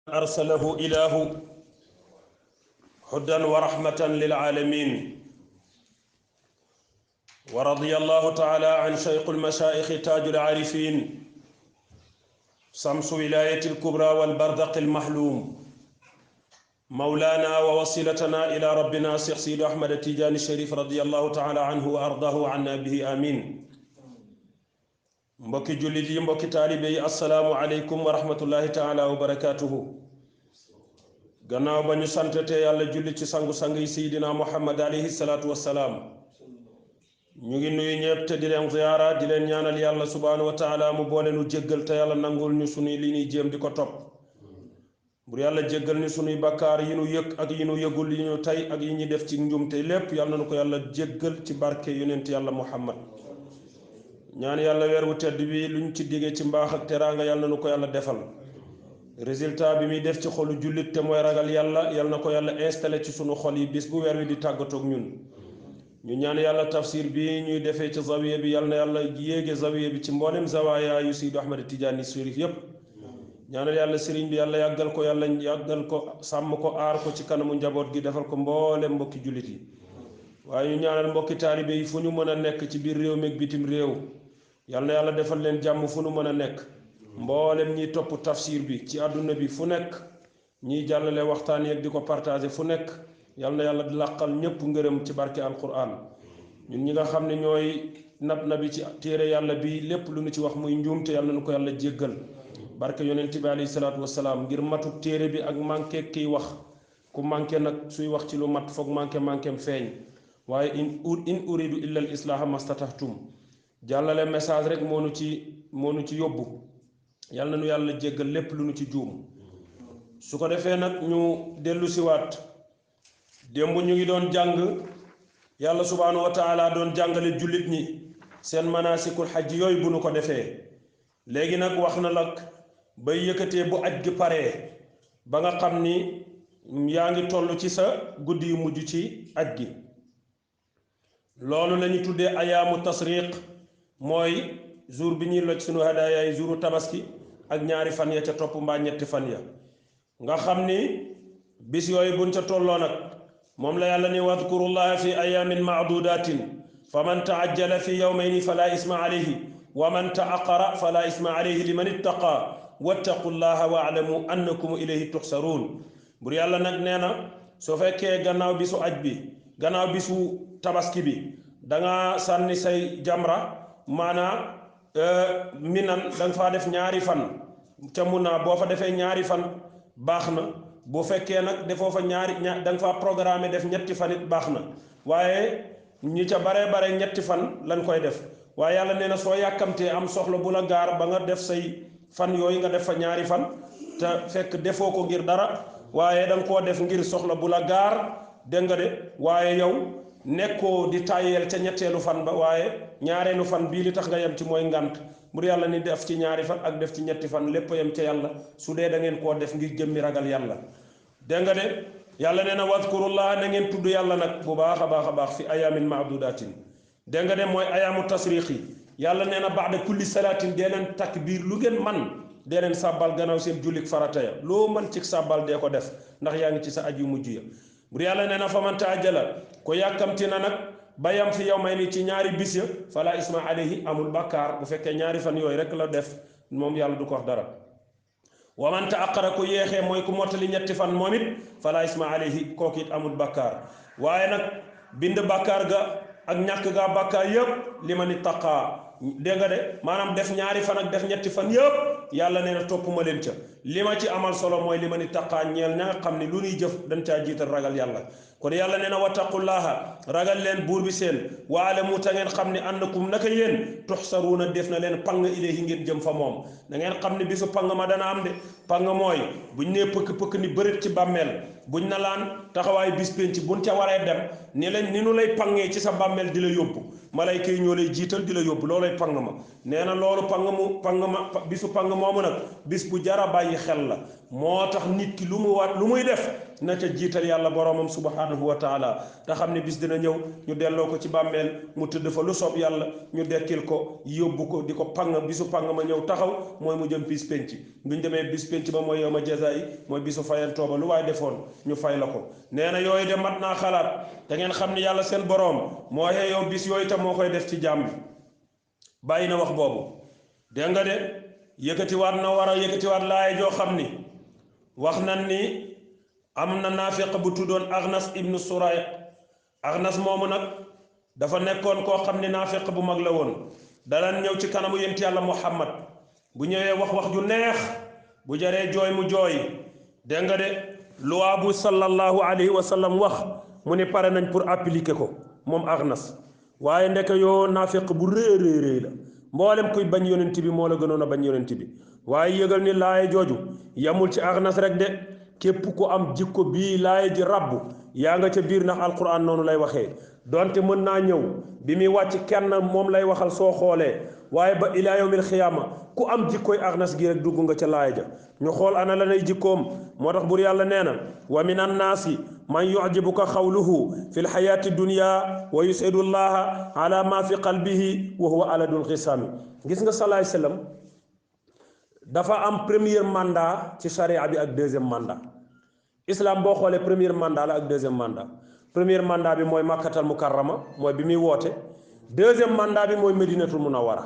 أرسله إله هدى ورحمة للعالمين. ورضي الله تعالى عن شيخ المشايخ تاج العارفين شمس ولاية الكبرى والبرزق المحلوم مولانا ووصلتنا إلى ربنا شيخ سيد أحمد التجاني الشريف رضي الله تعالى عنه وأرضاه عنا به آمين. mbokki jullit yi mbokki taalibe yi assalaamu aleykum wa rahmatullahi taala wa barakatuhu. gannaaw ba ñu santete yàlla julli ci sangu-sang yi seydina muhammad alayhi salaatu wassalaam, ñu ngi nuyu ñëpp te di leen ziyaara di leen ñaanal yàlla subhaanahu wa taala mu boole nu jéggal te yàlla nangul ñu sunuy li ñuy jéem di ko topp. bur yàlla jéggal ñu sunuy bakkaar yi nu yëg ak yi nu yëgul, yi ñu tey ak yi ñu def ci njumte lépp yàlla na ko yàlla jéggal ci barke yonent yàlla muhammad. ñaan yàlla weer wu tedd bi luñ ci digee ci mbaax ak teraanga yàlla na ko yàlla defal. résultat bi muy def ci xolu jullit te mooy ragal yàlla yàlla na ko yàlla installé ci sunu xol yi bis bu weer wi di tàggatoog ñun. ñu ñaan yàlla tafsir bi ñuy defee ci zawiya bi yàlla na yàlla yéege zawiya bi ci mboolem zawaaya yu Seydi Ahmad Tijaani Chérif yépp. ñaanal yàlla sëriñ bi yàlla yàggal ko sàmm ko aar ko ci kanamu njaboot gi defal ko mboolem mbokki jullit yi. waaye ñu ñaanal mbokki taalibe yi fu ñu mën a nekk ci biir réew mi ak bitim réew yàlla na yàlla defal leen jàmm fu nu mën a nekk. mboolem ñiy topp tafsir bi ci àdduna bi fu nekk, ñiy jàllale waxtaan yeeg di ko partagé fu nekk, yàlla na yàlla làqal ñépp ngërëm ci barke alquran. ñun ñi nga xam ne ñooy nab bi ci téere yàlla bi lépp lu ñu ci wax muy njuumte yàlla na ko yàlla jéggal barke yonent bi alayhi salaatu wassalaam. ngir matuk téere bi ak manqué kiy wax, ku manqué nag suy wax ci lu mat foog manqué feeñ. waaye in uridu illa al islaha mastatahtum, jàllale message rek moo nu ci yóbbu. yàlla na nu yàlla jéggal lépp lu nu ci juum. su ko defee nag ñu dellu siwaat, démb ñu ngi doon jàng yàlla subhaanahu wa taala doon jàngale jullit ñi seen manasikul xaj yooyu bu nu ko defee. léegi nag wax na nag bay yëkkatee bu aj gi paree ba nga xam ni yaa ngi toll ci sa guddi yu mujj ci aj gi. loolu la ñu tuddee ayaamu tasriq, mooy jour bi ñuy loj sunu hadaaya jouru tabaski ak ñaari fan ya ca topp mbaa ñetti fan ya. nga xam ni bis yooyu buñ ca tolloo nag moom la yàlla ni wadkurullaha fi ayamin maadudatin fa man taajjala fi yawmayni fala isma alayhi wa man taaqara fala isma alayhi liman ittaqa wattaqullaha waalamu annakum ilayhi tuxsaruun. bur yàlla nag nee na soo fekkee gannaaw bisu aj bi, gannaaw bisu tabaski bi, danga sànni say jamra maanaa minan danga faa def ñaari fan ca mun naa boo fa defee ñaari fan baax na. bu fekkee nag defoo fa danga faa programme def ñetti fan it baax na. waaye ñi ca bare ñetti fan lañ koy def. waaye yàlla nee na soo yàkkamtee am soxla bu la gaar ba nga def say fan yooyu nga def fa ñaari fan te fekk defoo ko ngir dara, waaye danga koo def ngir soxla bu la gaar, dégg nga de. waaye yow nekkoo di tàyyeel ca ñetteelu fan ba, waaye ñaareelu fan bii li tax nga yem ci mooy ngant. bur yàlla ni def ci ñaari fan ak def ci ñetti fan lépp yem ca yàlla su dee da ngeen koo def ngir jëmmi ragal yàlla, dégg nga de. yàlla nee na wadkurullah na ngeen tudd yàlla nag bu baax a baax fi ayamin maadudatin, dégg nga de mooy ayaamu tasriqi. yàlla nee na baada kulli salaatin dee leen takbiir lu ngeen man, dee leen sàbbal gannaaw seen jullik farata ya. loo man ci sàbbal dee ko def ndax yaa ngi ci sa aj yu mujj ya. bur yàlla nee na fa man taajala ko yàkkamti na nag bayam fi yawmayni ci ñaari bis ya fala isma alayhi amul bàkkaar. bu fekkee ñaari fan yooyu rek la def moom yàlla du ko wax dara. wa man taaqara ku yeexee mooy ku mottali ñetti fan moom it fala isma alayhi kooku it amul bàkkaar. waaye nag bind bàkkaar ga ak ñàkk gaa bàkkaar yëpp li ma ni taqaa, dégg nga de. maanaam def ñaari fan ak def ñetti fan yëpp yàlla nee na toppuma leen ca. li ma ci amal solo mooy li ma ni taqaa ñeel ña nga xam ne lu ñuy jëf dañ caa jiital ragal yàlla. kon yàlla nee na wattaqullaha ragal leen buur bi seen, waalamu ta ngeen xam ne annakum naka yéen tuxsaruuna def na leen pang ilayhi ngeen jëm fa moom. da ngeen xam ne bisu pang ma dana am de. pang mooy buñ nee pëkk ni bërit ci bàmmeel, buñ na laan taxawaay bis penc buñ ca waree dem ni nu lay pangee ci sa bàmmeel di la yóbbu, malayka yi ñoo lay jiital di la yóbbu. loolay pang ma. nee na loolu bisu pang moomu nag bis bu jara bàyyi bàyyi xel la moo tax nit ki lu muy def na ca jiital yàlla boromam subhanahu wa taala te xam ne bis dina ñëw ñu delloo ko ci bàmmeel mu tëdd fa lu soob yàlla ñu dekkil ko yóbbu ko di ko pang bisu pang ma ñëw taxaw mooy mu jëm bis penc buñ demee bis penc ba mooy yow ma jaza yi mooy bisu fayantoo ba lu waay defoon ñu fay la ko nee na yooyu de mat naa xalaat da ngeen xam ne yàlla seen borom moo yow bis yooyu tam moo koy def ci jàmm bi bàyyi na wax boobu dégg nga de yëkkatiwaat na war a yëkkatiwaat laay joo xam ni wax nan ni am na naafiq bu tuddoon Axnas ibnu Surayq Axnas moomu nag dafa nekkoon koo xam ne naafiq bu mag la woon daan ñëw ci kanamu yent yàlla Muhammad bu ñëwee wax ju neex bu jaree jooy mu jooy dégg nga de loi bu sallallahu alayhi wa sallam wax mu ne pare nañ pour appliquer ko moom Axnas waaye ndeke yoo naafiq bu réy la mboolem kuy bañ yonent bi moo la gënoon a bañ yonent bi waaye yëgal ni laaye jooju yamul ci Axnas rek de képp ku am jikko bii laaye ji rabbu yaa nga ca biir ndax alquran noonu lay waxee donte mën naa ñëw bi muy wàcc kenn moom lay waxal soo xoolee waaye ba ilaa yawmil xiyaama ku am jikkoy Axnas gi rek dugg nga ca laaya ja ñu xool ana la nay jikkoom moo tax bur yàlla nee na wa min annaasi man yujibuka xawluhu fi lxayaati dunya wa yusidu llaha ala ma fi qalbihi wa huwa aladul xisaami gis nga salaay sallam dafa am premier mandat ci charia bi ak deuxième mandat islam boo xoolee premier mandat la ak deuxième mandat premier mandat bi mooy makkatal mukarrama mooy bi muy woote deuxième mandat bi mooy medinatul munawwara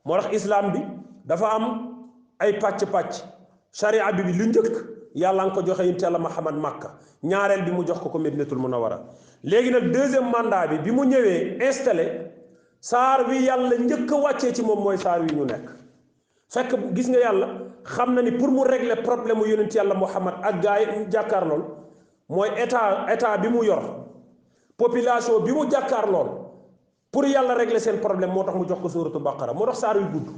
moo tax islam bi dafa am ay pàcc-pàcc charia bi lu njëkk yàlla nga ko joxe yonent Yàlla Muhammad Makka ñaareel bi mu jox ko medinatul munawwara léegi nag deuxième mandat bi mu ñëwee installé saar wi yàlla njëkk a wàccee ci moom mooy saar wi ñu nekk fekk gis nga yàlla xam na ni pour mu régler problème mu yonent Yàlla Muhammad ak gaa yi jàkkaar lool mooy état bi mu yor population bi mu jàkkaar lool pour yàlla régler seen problème moo tax mu jox ko suuratu baqara moo tax saar wi gudd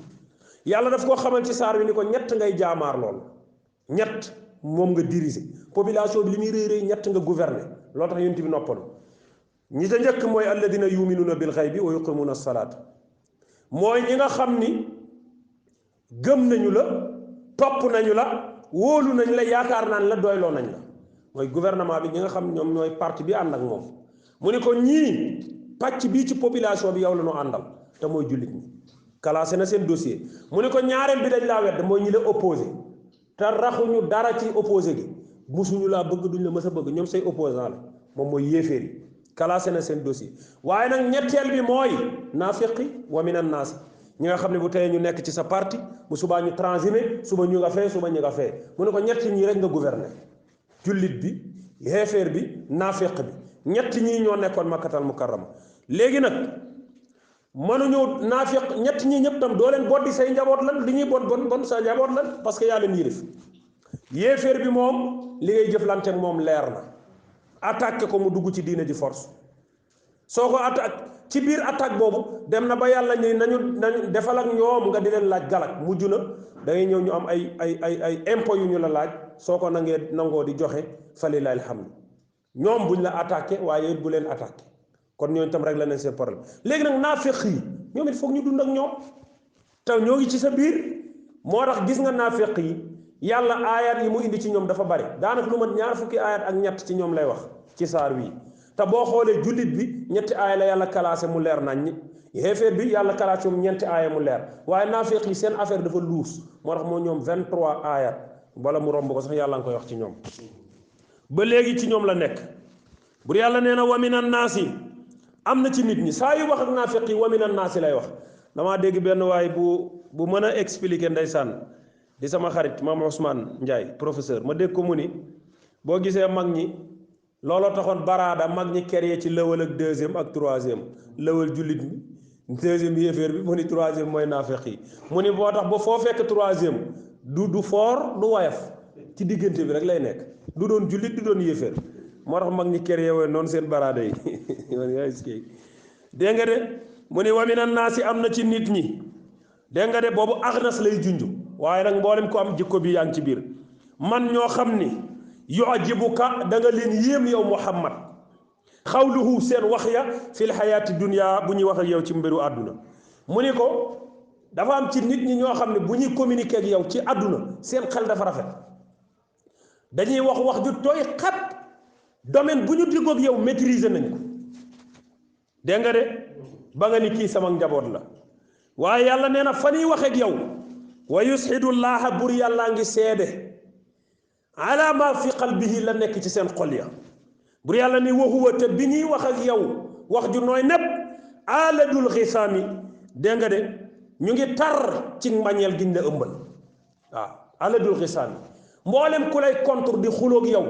yàlla daf koo xamal ci saar wi ni ko ñett ngay jaamaar lool ñett moom nga diriger population bi li muy réy ñett nga gouverner loolu tax yonent bi noppalu ñi ta njëkk mooy alladina yuminuuna bil xaybi wa yuqimuuna salaat mooy ñi nga xam ni gëm nañu la topp nañu la wóolu nañ la yaakaar naan la doyloo nañ la mooy gouvernement bi ñi nga xam ñoom ñooy parti bi ànd ak moom mu ne ko ñii pàcc bii ci population bi yow la ñu àndal te mooy jullit ñi classé na seen dossier mu ne ko ñaareel bi dañ laa wedd mooy ñi la opposé te raxuñu dara ci opposé gi musuñu laa bëgg duñ la mës a bëgg ñoom say opposant la moom mooy yéeféer yi classé na seen dossier waaye nag ñetteel bi mooy naafiqi wa minan naas ñi nga xam ne bu tey ñu nekk ci sa parti bu subaa ñu transhumé suba ñu nga fee suba ñu nga fee mu ne ko ñett ñii rek nga gouverner jullit bi yéeféer bi naafiq bi ñett ñii ñoo nekkoon makkatal mukarrama léegi nag mënuñu naafiq ñett ñii ñëpp tam doo leen boddi say njaboot lan li ñuy bon sa njaboot lan parce que yaa leen yilif yéeféer bi moom li ngay jëflante ak moom leer na attaqué ko mu dugg ci diine ji force soo ko attaque ci biir attaque boobu dem na ba yàlla ni nañu defal ak ñoom nga di leen laaj galak mujj na da ngay ñëw ñu am ay impôt yu ñu la laaj soo ko nangoo di joxe falilahi alhamdu ñoom buñ la attaqué waaye bu leen attaqué kon ñooñu tam rek la nañ seen problème léegi nag naafiq yi ñoom it foog ñu dund ak ñoom te ñoo ngi ci sa biir moo tax gis nga naafiq yi yàlla aayat yi mu indi ci ñoom dafa bari daanaka lu mat ñaar fukki aayat ak ñett ci ñoom lay wax ci saar wii te boo xoolee jullit bi ñetti aaya la yàlla classé mu leer nañ ñi xeefeer bi yàlla classé moom ñeenti aaya mu leer waaye naafiq yi seen affaire dafa luus moo tax moo ñoom 23 aayat wala mu romb ko sax yàlla nga koy wax ci ñoom ba léegi ci ñoom la nekk bur yàlla nee na wa minan naasi am na ci nit ñi saa yu wax ak naafiq yi wa minan naasi lay wax damaa dégg benn waay bu mën a expliquer ndeysaan di sama xarit maam Ousmane Ndiaye professeur ma dégg ko mu ni boo gisee mag ñi looloo taxoon baraada mag ñi créé ci lëwal ak deuxième ak troisième lëwal jullit ñi deuxième yéeféer bi mu ni troisième mooy naafeq yi mu ni boo tax ba foo fekk troisième du foor du woyof ci diggante bi rek lay nekk du doon jullit du doon yéeféer moo tax mag ñi créé woon noonu seen baraada yi dégg nga de mu ni wa minan naasi am na ci nit ñi dégg nga de boobu Axnas lay junj waaye nag mboolem ko am jikko bi yaa ngi ci biir man ñoo xam ni yujibuka da nga leen yéem yow Muhammad xawluhu seen wax ya fil xayaati dunya bu ñuy wax ak yow ci mbiru àdduna mu ni ko dafa am ci nit ñi ñoo xam ne bu ñuy communiquer ak yow ci àdduna seen xel dafa rafet dañuy wax ju tooy xat domaine bu ñu diggoog yow maîtriser nañ ko dégg nga de ba nga ni kii sama njaboot la waaye yàlla nee na fa ñuy wax ak yow wa yushidullaha bur yàllaa ngi seede ala ma fi qalbihi la nekk ci seen xol ya bur yàlla ni wa huwa te bi ñuy wax ak yow wax ju nooy nepp aladul xisaami dégg nga de ñu ngi tar ci mbañeel giñ la ëmbal waaw aladul xisaami mboolem ku lay contre di xuloog yow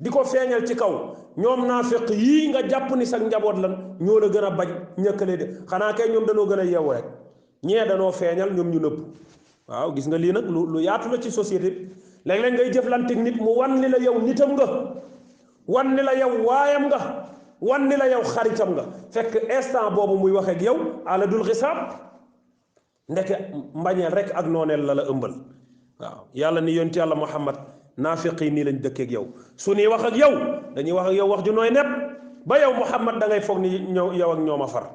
di ko feeñal ci kaw ñoom naafiq yii nga jàpp ni sax njaboot lan ñoo la gën a bañ ñëkkale de xanaa kay ñoom danoo gën a yeewu rek ñee danoo feeñal ñoom ñu nëbb waaw gis nga lii nag lu yaatu la ci société bi léeg-léeg ngay jëflanteeg nit mu wan ni la yow nitam nga wan ni la yow waayam nga wan ni la yow xaritam nga fekk instant boobu muy wax ak yow ala dul xisaab ndeke mbañeel rek ak nooneel la ëmbal waaw yàlla ni yonent yàlla Muhammad naafiq yi nii lañ dëkkeek yow su ñuy wax ak yow dañuy wax ak yow wax ju nooy nepp ba yow Muhammad da ngay foog ni yow ak ñoom a far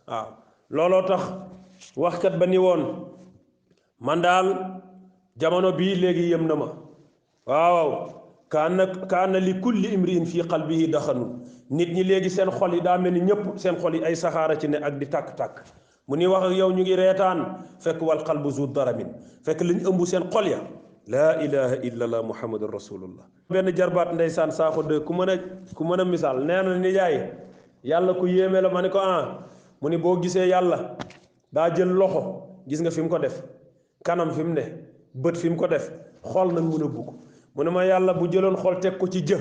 waaw looloo tax waxkat ba ni woon man daal jamono bii léegi yëm na ma waaw kaana li kulli imriin fii qalbihi daxanu nit ñi léegi seen xol yi daa mel ni ñëpp seen xol yi ay saxaara ci ne ak di tàkk-tàkk mu ni wax ak yow ñu ngi reetaan fekk wal qalbu zu daramin fekk li ñu ëmb seen xol ya laa ilaha illa allah muhammadun rasulullah benn jarbaat ndeysaan saako de ku mën a misaal nee na ni yaay yàlla ku yéeme la ma ne ko mu ni boo gisee yàlla daa jël loxo gis nga fi mu ko def kanam fi mu ne bët fi mu ko def xol nag mun a bugg mu ne ma yàlla bu jëloon xol teg ko ci jë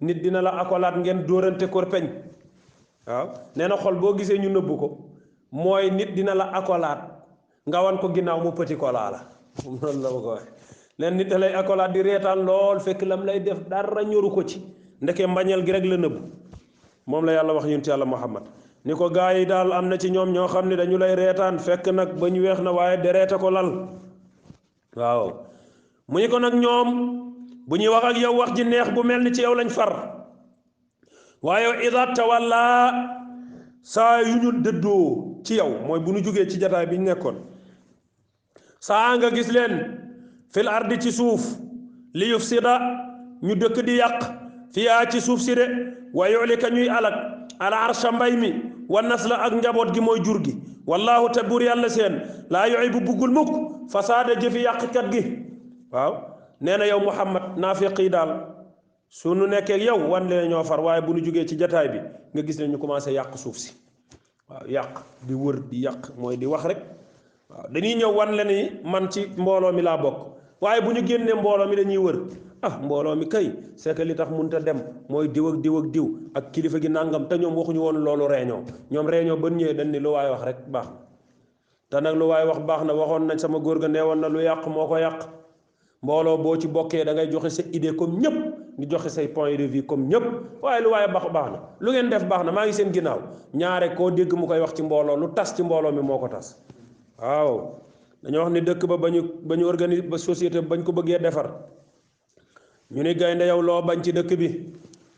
nit dina la akolaat ngeen dóorante ko peñ waaw nee na xol boo gisee ñu nëbbu ko mooy nit dina la akolaat nga wan ko ginnaaw mu petit kola la noonu la ma ko waxee leen nit da lay akolaat di reetaan lool fekk lam lay def dara ñoru ko ci ndeke mbañeel gi rek la nëbbu moom la yàlla wax yonent yàlla Muhammad ni ko gaa yi daal am na ci ñoom ñoo xam ne dañu lay reetaan fekk nag ba ñu weex na waaye dereeta ko lal waaw mu ni ko nag ñoom bu ñuy wax ak yow wax ji neex bu mel ni ci yow lañ far waaye ida tawalla saa yu ñu dëddoo ci yow mooy bu ñu jógee ci jataay bi ñu nekkoon saa nga gis leen fil ardi ci suuf li yufsida ñu dëkk di yàq fiyaa ci suuf si de wa yulika ñuy alak ala arsha mbay mi wa nasla ak njaboot gi mooy jur gi wallahu te buur yàlla seen laa yuhibbu buggul mukk fasaada jëfi yàqkat gi waaw nee na yow Muhammad naafiq yi daal su nu nekkee yow wan leen ñoo far waaye bu nu jógee ci jataay bi nga gis ne ñu commencé yàq suuf si waaw yàq di wër di yàq mooy di wax rek waaw dañuy ñëw wan leen ni man ci mbooloo mi laa bokk waaye bu ñu génnee mbooloo mi dañuy wër mbooloo mi kay c'est que li tax munta dem mooy diw ak diw ak diw ak kilifa gi nangam te ñoom waxuñu woon loolu réunion ñoom réunion ba ñëwee dañ ni lu waay wax rek baax na te nag lu waay wax baax na waxoon nañ sama góor ga nee woon na lu yàq moo ko yàq mbooloo boo ci bokkee da ngay joxe sa idée comme ñëpp ngi joxe say point de vue comme ñëpp waaye lu waaye baax na lu ngeen def baax na maa ngi seen ginnaaw ñaare koo dégg mu koy wax ci mbooloo lu tas ci mbooloo mi moo ko tas waaw dañoo wax ni dëkk ba ba ñu organise ba société bañ ko bëggee defar ñu ni gaynde yow loo bañ ci dëkk bi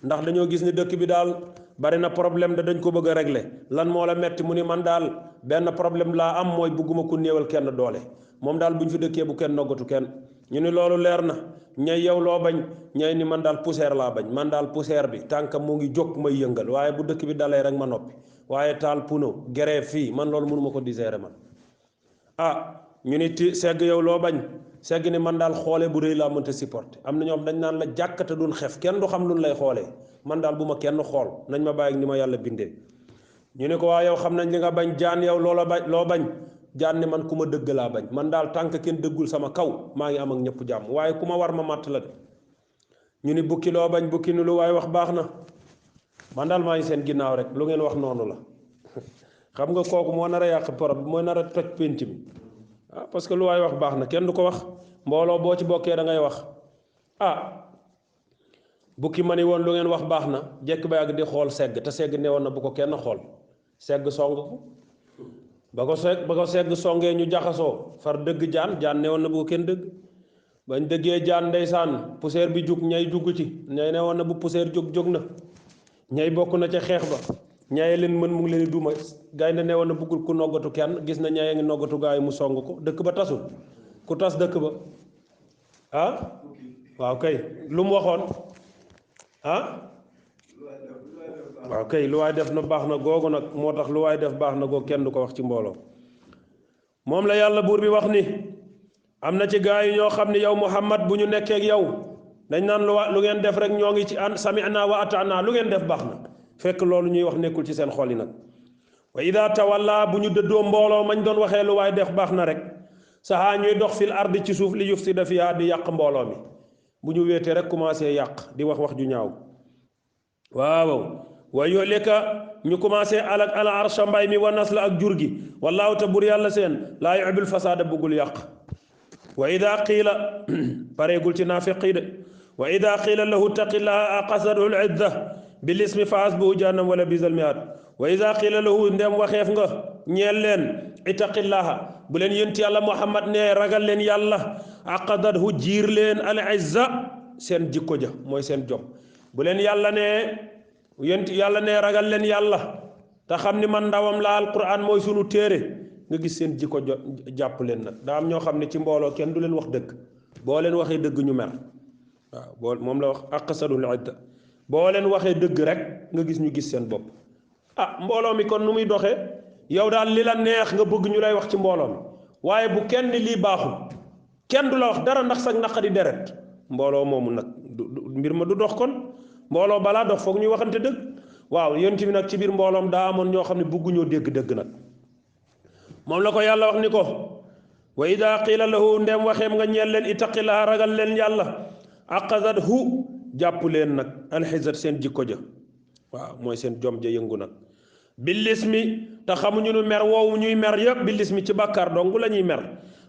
ndax dañoo gis ni dëkk bi daal bari na problème da dañ ko bëgg a régler lan moo la metti mu ni man daal benn problème laa am mooy bugguma ku néewal kenn doole moom daal bu ñu fi dëkkee bu kenn noggatu kenn ñu ni loolu leer na ñay yow loo bañ ñay ni man daal poussière laa bañ man daal poussière bi tànkam mu ngi jóg may yëngal waaye bu dëkk bi dalee rek ma noppi waaye taal puno grève fii man loolu mënuma ko digérer man ñu ni segg yow loo bañ segg ni man daal xoole bu rëy laa mënta supporter am na ñoom dañ naan la jàkkate duñ xef kenn du xam luñ lay xoolee man daal bu ma kenn xool nañ ma bàyyi ni ma yàlla bindee ñu ne ko waa yow xam nañ li nga bañ jaan yow loo bañ jaan ni man ku ma dëgg laa bañ man daal tànk kenn dëggul sama kaw maa ngi am ak ñëpp jàmm waaye ku ma war ma màtt la de ñu ni bukki loo bañ bukki ni lu waaye wax baax na man daal maa ngi seen ginnaaw rek lu ngeen wax noonu la xam nga kooku moo nar a yàq porop moo nar a toj pénc mi parce que lu waay wax baax na kenn du ko wax mbooloo boo ci bokkee da ngay wax bukki ma ni woon lu ngeen wax baax na jekk ba yàgg di xool segg te segg ne woon na bu ko kenn xool segg song ko ba ko segg songee ñu jaxasoo far dëgg jaan ne woon na bu ko kenn dëgg bañ dëggee jaan ndeysaan poussière bi jug ñay jugg ci ñay ne woon na bu poussière jóg na ñay bokk na ca xeex ba ñaye leen mën mu ngi leen di duma gaynde ne woon na bëggul ku noggatu kenn gis na ñaye ngi noggatu gaa yi mu song ko dëkk ba tasul ku tas dëkk ba ah waaw kay lu mu waxoon ah waaw kay lu waay def na baax na googu nag moo tax lu waay def baax na googu kenn du ko wax ci mbooloo moom la yàlla buur bi wax ni am na ci gaa yi ñoo xam ne yow Muhammad bu ñu nekkee ak yow dañ naan lu ngeen def rek ñoo ngi ci an sami'na wa ata'na lu ngeen def baax na fekk loolu ñuy wax nekkul ci seen xol yi nag wa ida tawalla bu ñu dëddoo mbooloo mañ doon waxee lu waay def baax na rek saxaa ñuy dox fil ardi ci suuf li yufsida fiha di yàq mbooloo mi bu ñu wéetee rek commencé yàq di wax ju ñaaw waaw wa yuhlika ñu commencé alak al arsha mbay mi wa nasla ak jur gi wallaahu te bur yàlla seen laa yuhibbul fasaada bëggul yàq wa ida qiila pareegul ci naafiqi de wa ida qiila lahu taqillaha aqasathu al idda bil ismi fa hasbuhu jahannam wala bisal mihaad wa ida qiila lahu ndem waxeef nga ñeel leen ittaqillaha bu leen yént yàlla Muhammad ne ragal leen yàlla aqadathu jiir leen al izza seen jikko ja mooy seen jom bu leen yàlla ne yént yàlla ne ragal leen yàlla te xam ni man ndawam la alquran mooy sunu téere nga gis seen jikko jàpp leen nag daa am ñoo xam ne ci mbooloo kenn du leen wax dëgg boo leen waxee dëgg ñu mer waaw boo moom la wax aqsadul idda boo leen waxee dëgg rek nga gis ñu gis seen bopp ah mbooloo mi kon nu muy doxee yow daal li la neex nga bëgg ñu lay wax ci mbooloo mi waaye bu kenn lii baaxul kenn du la wax dara ndax sax naqari deret mbooloo moomu nag mbir ma du dox kon mbooloo balaa dox foog ñuy waxante dëgg waaw yonent bi nag ci biir mbooloom daa amoon ñoo xam ne bëgguñoo dégg dëgg nag moom la ko yàlla wax ni ko wa ida qiila lahu ndem waxeem nga ñeel leen ittaqillaha ragal leen yàlla aqazat hu jàpp leen nag alxisat seen jikko ja waaw mooy seen jom ja yëngu nag bilismi te xamuñu nu mer woowu ñuy mer yëpp bilismi ci bàkkaar dong la ñuy mer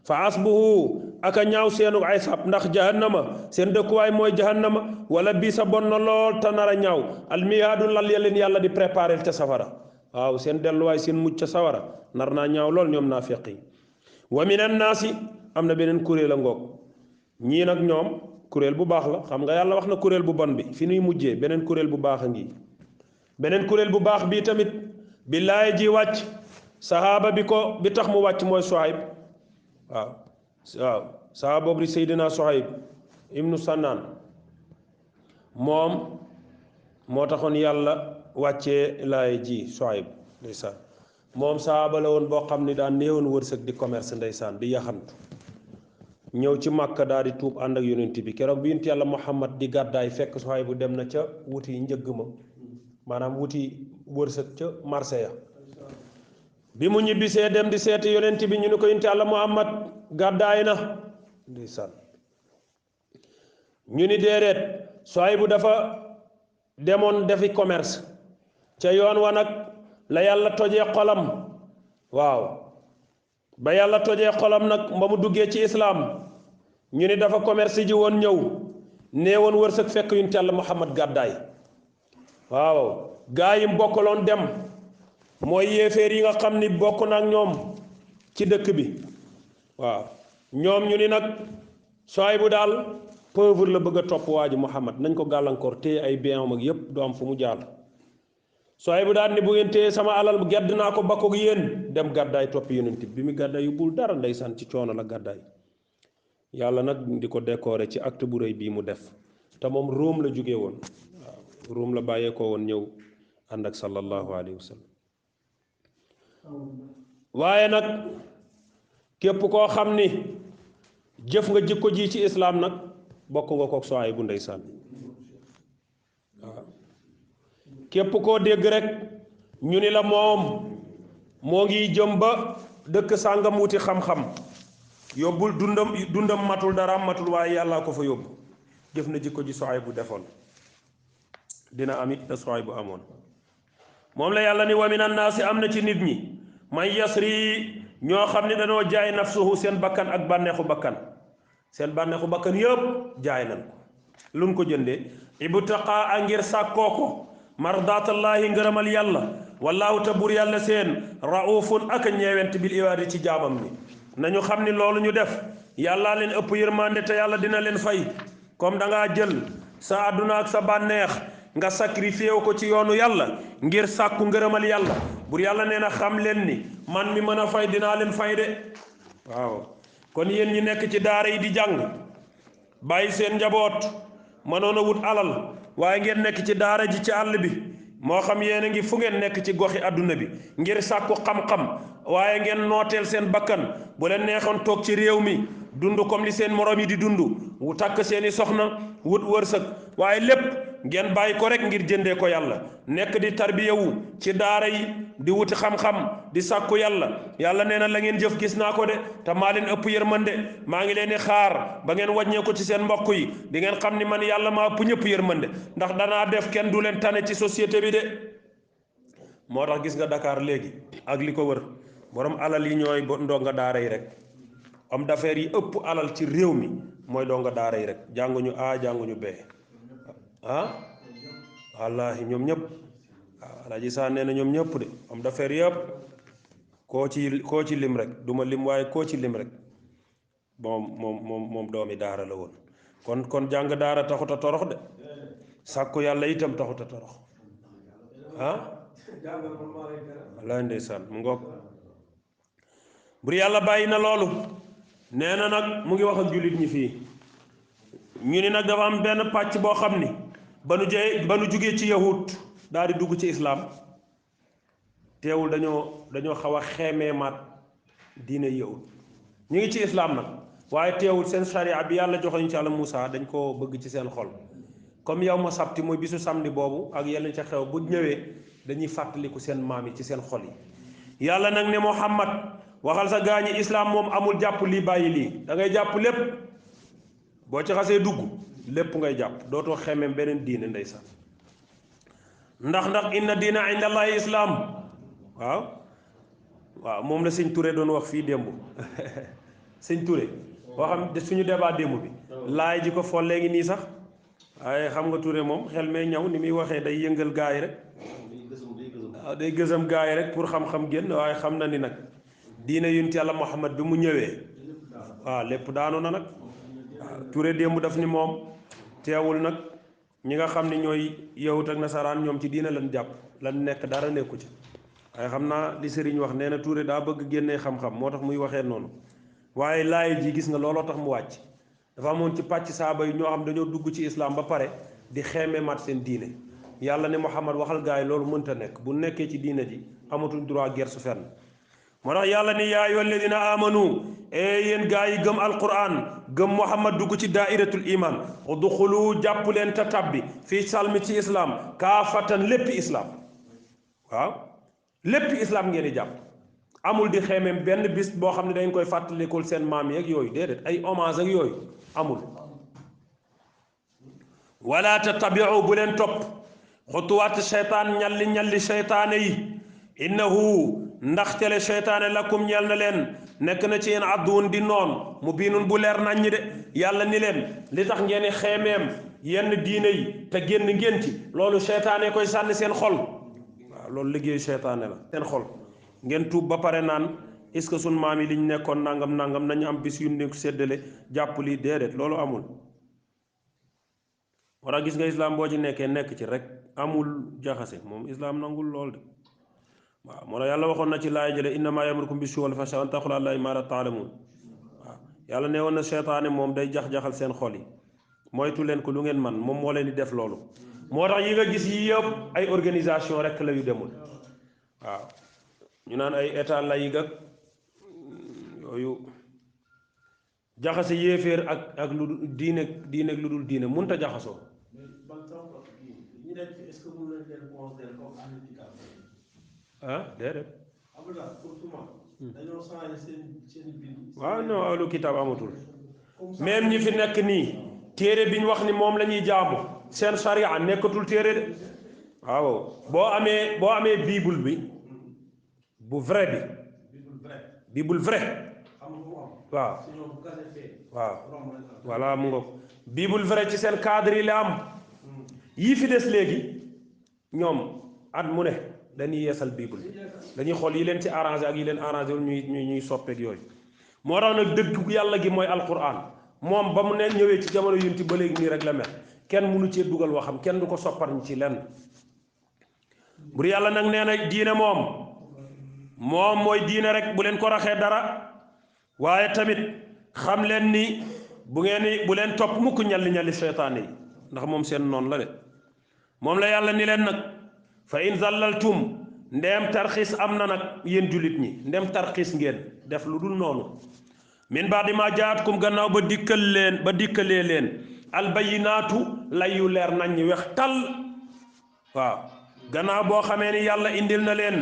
fa asbuhu aka ñaaw seenu ay sab ndax jahannama seen dëkkuwaay mooy jahannama wala bii sa bon na lool te nar a ñaaw almihaadu lal ya leen yàlla di préparer ca safara waaw seen delluwaay seen mujj ca sawara nar naa ñaaw lool ñoom naafiq yi wa min annaasi am na beneen kuréel a ngoog ñii nag ñoom kuréel bu baax la xam nga yàlla wax na kuréel bu bon bi fi nuy mujjee beneen kuréel bu baax a ngi beneen kuréel bu baax bii tamit bi laay ji wàcc sahaaba bi tax mu wàcc mooy Suhayb waaw sahaaba boobu di Seydina Suhayb ibnu Sanaan moom moo taxoon yàlla wàccee laay ji Suhayb ndeysaan moom sahaaba la woon boo xam ni daan néewoon wërsëg di commerce ndeysaan di yaxantu ñëw ci Màkka daal di tuub ànd ak yonent bi keroog bi yonent yàlla Muhammad di gàddaay fekk Suhayb bu dem na ca wuti njëgg ma maanaam wuti wërsëg ca marché ya bi mu ñibbisee dem di seeti yonent bi ñu ne ko yonent yàlla Muhammad gàddaay na ndeysaan ñu ni déedéet Suhayb bu dafa demoon defi commerce ca yoon wa nag la yàlla tojee xolam waaw ba yàlla tojee xolam nag ba mu duggee ci islaam ñu ni dafa commerce ji woon ñëw nee woon wërsëg fekk yonent yàlla Muhammad gàddaay waaw gaa yi bokkaloon dem mooy yéeféer yi nga xam ni bokk na ak ñoom ci dëkk bi waaw ñoom ñu ni nag Suhayb bu daal pauvre la bëgg a topp waa ji Muhammad nañ ko gàllankoor téye ay bien am ak yépp du am fu mu jaar Suhayb bu daal ni bu ngeen téye sama alal gedd naa ko bakkoog yéen dem gàddaay topp yonent bi mu gàddaay yu bul dara ndeysaan ci coono la gàddaay yàlla nag di ko décorer ci acte bu rëy bii mu def te moom Rome la jóge woon waaw Rome la bàyyeekoo woon ñëw ànd ak sallallahu alayhi wa sallam waaye nag képp koo xam ni jëf nga jikko ji ci islaam nag bokk nga kook Suhayb bu ndeysaan waaw képp koo dégg rek ñu ni la moom moo ngi jëm ba dëkk sàngam wuti xam-xam yóbbul dundam matul dara matul waaye yàllaa ko fa yóbbu jëf na jikko ji Suhayb bu defoon dina amit te Suhayb bu amoon moom la yàlla ni wa min annaasi am na ci nit ñi man yasri ñoo xam ne dañoo jaay nafsuhu seen bakkan ak bànneexu bakkan seen bànneexu bakkan yëpp jaay nañ ko luñ ko jëndee ibtaqaa ngir sàkkoo ko mardaatallaahi ngërëmal yàlla wallaahu te bur yàlla seen raufun ak ñeewent bil ibaadi ci jaamam ni nañu xam ni loolu ñu def yàllaa leen ëpp yërmande te yàlla dina leen fay comme da ngaa jël sa àdduna ak sa bànneex nga sacrifié ko ci yoonu yàlla ngir sàkku ngërëmal yàlla bur yàlla nee na xam leen ni man mi mën a fay dinaa leen fay de waaw kon yéen ñi nekk ci daara yi di jàng bàyyi seen njaboot mënoon a wut alal waaye ngeen nekk ci daara ji ci àll bi moo xam yéen a ngi fu ngeen nekk ci goxi àdduna bi ngir sàkku xam-xam waaye ngeen nooteel seen bakkan bu leen neexoon toog ci réew mi dund comme li seen morom yi di dund wu takk seeni soxna wut wërsëg waaye lépp ngeen bàyyi ko rek ngir jëndee ko yàlla nekk di tarbiyawu ci daara yi di wuti xam-xam di sàkku yàlla yàlla nee na la ngeen jëf gis naa ko de te maa leen ëpp yërmande maa ngi leen di xaar ba ngeen wàññee ko ci seen mbokk yi di ngeen xam ni man yàlla maa ëpp ñëpp yërmande ndax danaa def kenn du leen tane ci société bi de moo tax gis nga Dakar léegi ak li ko wër borom alal yi ñooy ndonga daara yi rek homme d'affaires yi ëpp alal ci réew mi mooy ndonga daara yi rek jànguñu A jànguñu B ah wallaahi ñoom ñëpp waaw Alaaji Saa nee na ñoom ñëpp de homme d'affaires yëpp koo ci lim rek duma lim waaye koo ci lim rek moom doomi daara la woon kon jàng daara taxut a torox de sàkku yàlla itam taxut a torox ah wallaahi ndeysaan mu ngoog bur yàlla bàyyi na loolu nee na nag mu ngi wax ak jullit ñi fii ñu ni nag dafa am benn pàcc boo xam ni ba nu jugee ci yahut daal di dugg ci islaam teewul dañoo xaw a xeemee maat diine yahut ñu ngi ci islaam nag waaye teewul seen sharia bi yàlla joxe ñu ci àlla Muusa dañ ko bëgg ci seen xol comme yow ma sabti mooy bisu samedi boobu ak yenn ca xew bu ñëwee dañuy fàttaliku seen maam yi ci seen xol yi yàlla nag ne Muhammad waxal sa gaañi islaam moom amul jàpp lii bàyyi lii da ngay jàpp lépp boo ci xasee dugg lépp ngay jàpp dootoo xemeem beneen diine ndeysaan ndax inna diina inda allahi islaam waaw moom la sëñ Touré doon wax fii démb sëñ Touré boo xam suñu débat démb bi laay ji ko fol léegi nii sax waaye xam nga Touré moom xel mee ñaw ni muy waxee day yëngal gaa yi rek waaw day gësam gaa yi rek pour xam-xam génn waaye xam na ni nag diine yonent yàlla Muhammad bi mu ñëwee waaw lépp daanu na nag waaw Touré démb daf ni moom teewul nag ñi nga xam ne ñooy yahut ak nasaraan ñoom ci diine lan jàpp lan nekk dara nekku ci waaye xam naa li sëriñ wax nee na Touré daa bëgg génnee xam-xam moo tax muy waxee noonu waaye laay ji gis nga looloo tax mu wàcc dafa amoon ci pàcc saaba yi ñoo xam dañoo dugg ci islam ba pare di xeemee mat seen diine yàlla ne Muhammad waxal gaa yi loolu mënta nekk bu nekkee ci diine ji amatuñ droit gersu fenn moo tax yàlla ni yaa ayyuha alladina amanu yéen gaa yi gëm alquran gëm Muhammad dugg ci daairatul iman udxulu jàpp leen ta tabbi fii salmi ci islam kaafatan lépp islam waaw lépp islam ngeen di jàpp amul di xeemeem benn bis boo xam ne dañ koy fàttalikul seen maam yeeg yooyu déedéet ay hommage ak yooyu amul wala tattabiu bu leen topp xutuwaat seytaan ñalli seytaane yi innahu ndaxtele seytaane lakum ñeel na leen nekk na ci yéen adduwun di noon mu biinun bu leer nañ ñi de yàlla ni leen li tax ngeen di xeemeem yenn diine yi te génn ngeen ci loolu seytaane koy sànni seen xol waaw loolu liggéeyu seytaane la seen xol ngeen tuub ba pare naan est-ce que sun maam yi liñ nekkoon nangam nañu am bis yu nekk séddale jàpp lii déedéet loolu amul war a gis nga islaam boo ci nekkee nekk ci rek amul jaxase moom islaam nangul lool de waaw moo tax yàlla waxoon na ci laay jële innama yamurukum bis-suu'i wal fahshaa'i wa an taqulu alaa Allaahi maa laa ta'lamuun waaw yàlla ne woon na seytaane moom day jax-jaxal seen xol yi moytu leen ko lu ngeen man moom moo leen di def loolu moo tax yi nga gis yi yëpp ay organisation rek la yu demul waaw ñu naan ay état laïque ak yooyu jaxase yéeféer ak lu diine ak lu dul diine mënut a jaxasoo déedéet waaw non ahlu kitaab amatul même ñi fi nekk nii téere bi ñu wax ni moom la ñuy jaamu seen sharia nekkatul téere de waaw boo amee bible bi bu vrai bi bible vrai waaw voilà mu ngoog bible vrai ci seen cadre yi la am yii fi des léegi ñoom at mu ne dañuy yeesal bible dañuy xool yi leen ci arrangé ak yi leen arrangé wul ñuy soppeek yooyu moo tax nag dëgg yàlla gi mooy alquran moom ba mu ne ñëwee ci jamono yunti ba léegi nii rek la mel kenn mënu cee dugal waxam kenn du ko soppar ci lenn bur yàlla nag nee na diine moom mooy diine rek bu leen ko raxee dara waaye tamit xam leen ni bu leen topp mukk ñalli seytaane yi ndax moom seen noonu la de moom la yàlla ni leen nag fa in zallaltum ndeem tarxiis am na nag yéen jullit ñi ndeem tarxiis ngeen def lu dul noonu min baadi ma jaatkum gannaaw ba dikkalee leen albayinaatu lay yu leer nañ ñi wex tal waaw gannaaw boo xamee ni yàlla indil na leen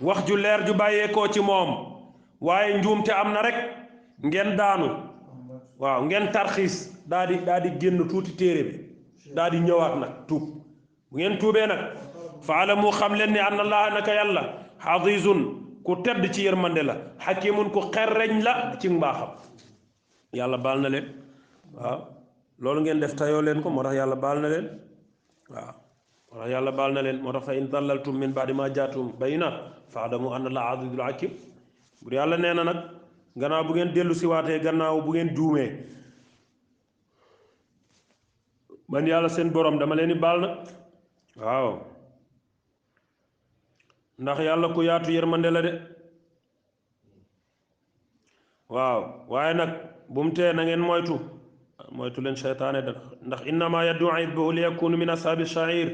wax ju leer ju bàyyeekoo ci moom waaye njuumte am na rek ngeen daanu waaw ngeen tarxiis daa di génn tuuti téere bi daa di ñëwaat nag tuub bu ngeen tuubee nag faalamu xam leen ni anna allaha naka yàlla xadiisun ku tedd ci yërmande la xakimun ku xerreñ la ci mbaaxam yàlla baal na leen waaw loolu ngeen def tayoo leen ko moo tax yàlla baal na leen waaw moo tax yàlla baal na leen moo tax fa in dallaltum min baadi ma jaatum bayinaat faalamu anna allaha azizul hakim bu yàlla nee na nag gannaaw bu ngeen dellu si waatee gannaaw bu ngeen juumee man yàlla seen borom dama leen di baal nag waaw ndax yàlla ku yaatu yërmande la de waaw waaye nag bu mu tee na ngeen moytu leen seytaane da ndax innama yad'u hizbahu li yakunu min ashaabi sha'ir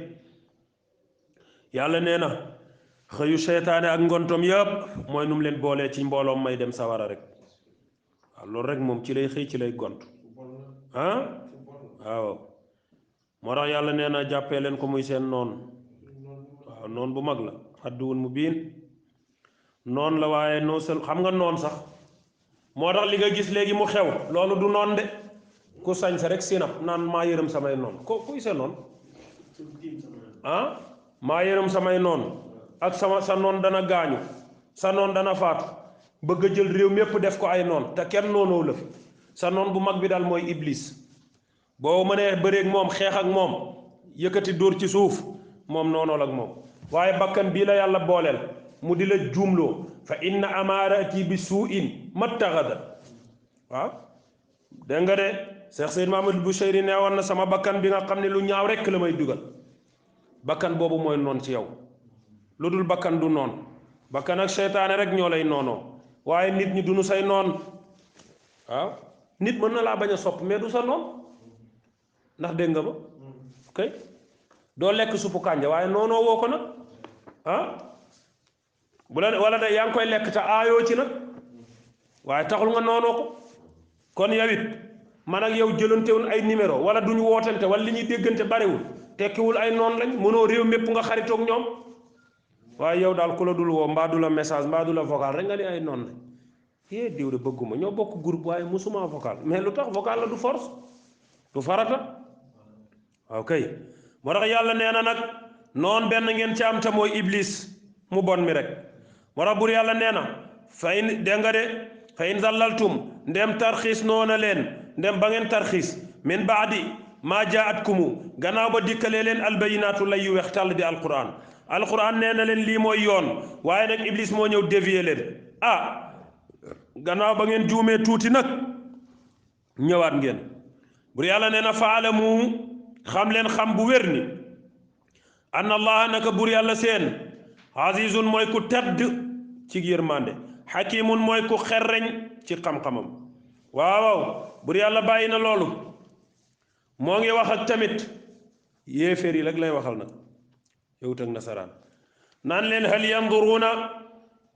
yàlla nee na xëyu seytaane ak ngontom yëpp mooy nu mu leen boolee ci mbooloom may dem sawara rek waaw loolu rek moom ci lay xëy ci lay gont ah waaw moo tax yàlla nee na jàppee leen ko muy seen noon waaw noon bu mag la adduwun mu biin noon la waaye noo sel xam nga noon sax moo tax li nga gis léegi mu xew loolu du noon de ku sañ sa rek sinap naan maa yërëm samay noon kuy sa noon ah maa yërëm samay noon ak sa noon dana gaañu sa noon dana faatu bëgg a jël réew mépp def ko ay noon te kenn noonoo la fi sa noon bu mag bi daal mooy iblis boo mënee bëreeg moom xeex ak moom yëkkati dóor ci suuf moom noonool ak moom waaye bakkan bii la yàlla booleel mu di la juumloo fa inna amaarati bi suu'in mattaxada waaw dégg nga de Cheikh Seyd Mahamadul Bushayri nee woon na sama bakkan bi nga xam ne lu ñaaw rekk la may dugal bakkan boobu mooy noon ci yow lu dul bakkan du noon bakkan ak seytaane rek ñoo lay noonoo waaye nit ñi duñu say noon waaw nit mën na laa bañ a sopp mais du sa noon ndax dégg nga ba kay doo lekk suppu kànja waaye noonoo woo ko nag ah bu la wala de yaa ngi koy lekk te aayoo ci nag waaye taxul nga noonoo ko kon yow it man ak yow jëlantewul ay numéro wala duñu wootante wala li ñuy déggante bariwul tekkiwul ay noon lañ mënoo réew mépp nga xaritoog ñoom waaye yow daal ku la dul woo mbaa du la message mbaa du la vocal rek nga ni ay noon lañ diw de bëgguma ñoo bokk groupe waaye musuma vocal mais lu tax vocal la du force du farata waaw kay moo tax yàlla nee na nag noon benn ngeen ci am te mooy iblis mu bon mi rek moo tax bur yàlla nee na fa in dégg nga de fa in zallaltum ndem tarxiis noona leen ndem ba ngeen tarxiis min baadi maa jaatkumu gannaaw ba dikkalee leen albayinaatu lay yu weex tàll di alquran nee na leen lii mooy yoon waaye nag iblis moo ñëw dévier leen gannaaw ba ngeen juumee tuuti nag ñëwaat ngeen bur yàlla nee na faalamu xam leen xam bu wér ni anna allaha naka bur yàlla seen azizun mooy ku tedd ci yërmande xakimun mooy ku xerreñ ci xam-xamam waaw bur yàlla bàyyi na loolu moo ngi wax ak tamit yéeféer yi rek lay waxal nag yowut ak nasaraan naan leen hal yanduruuna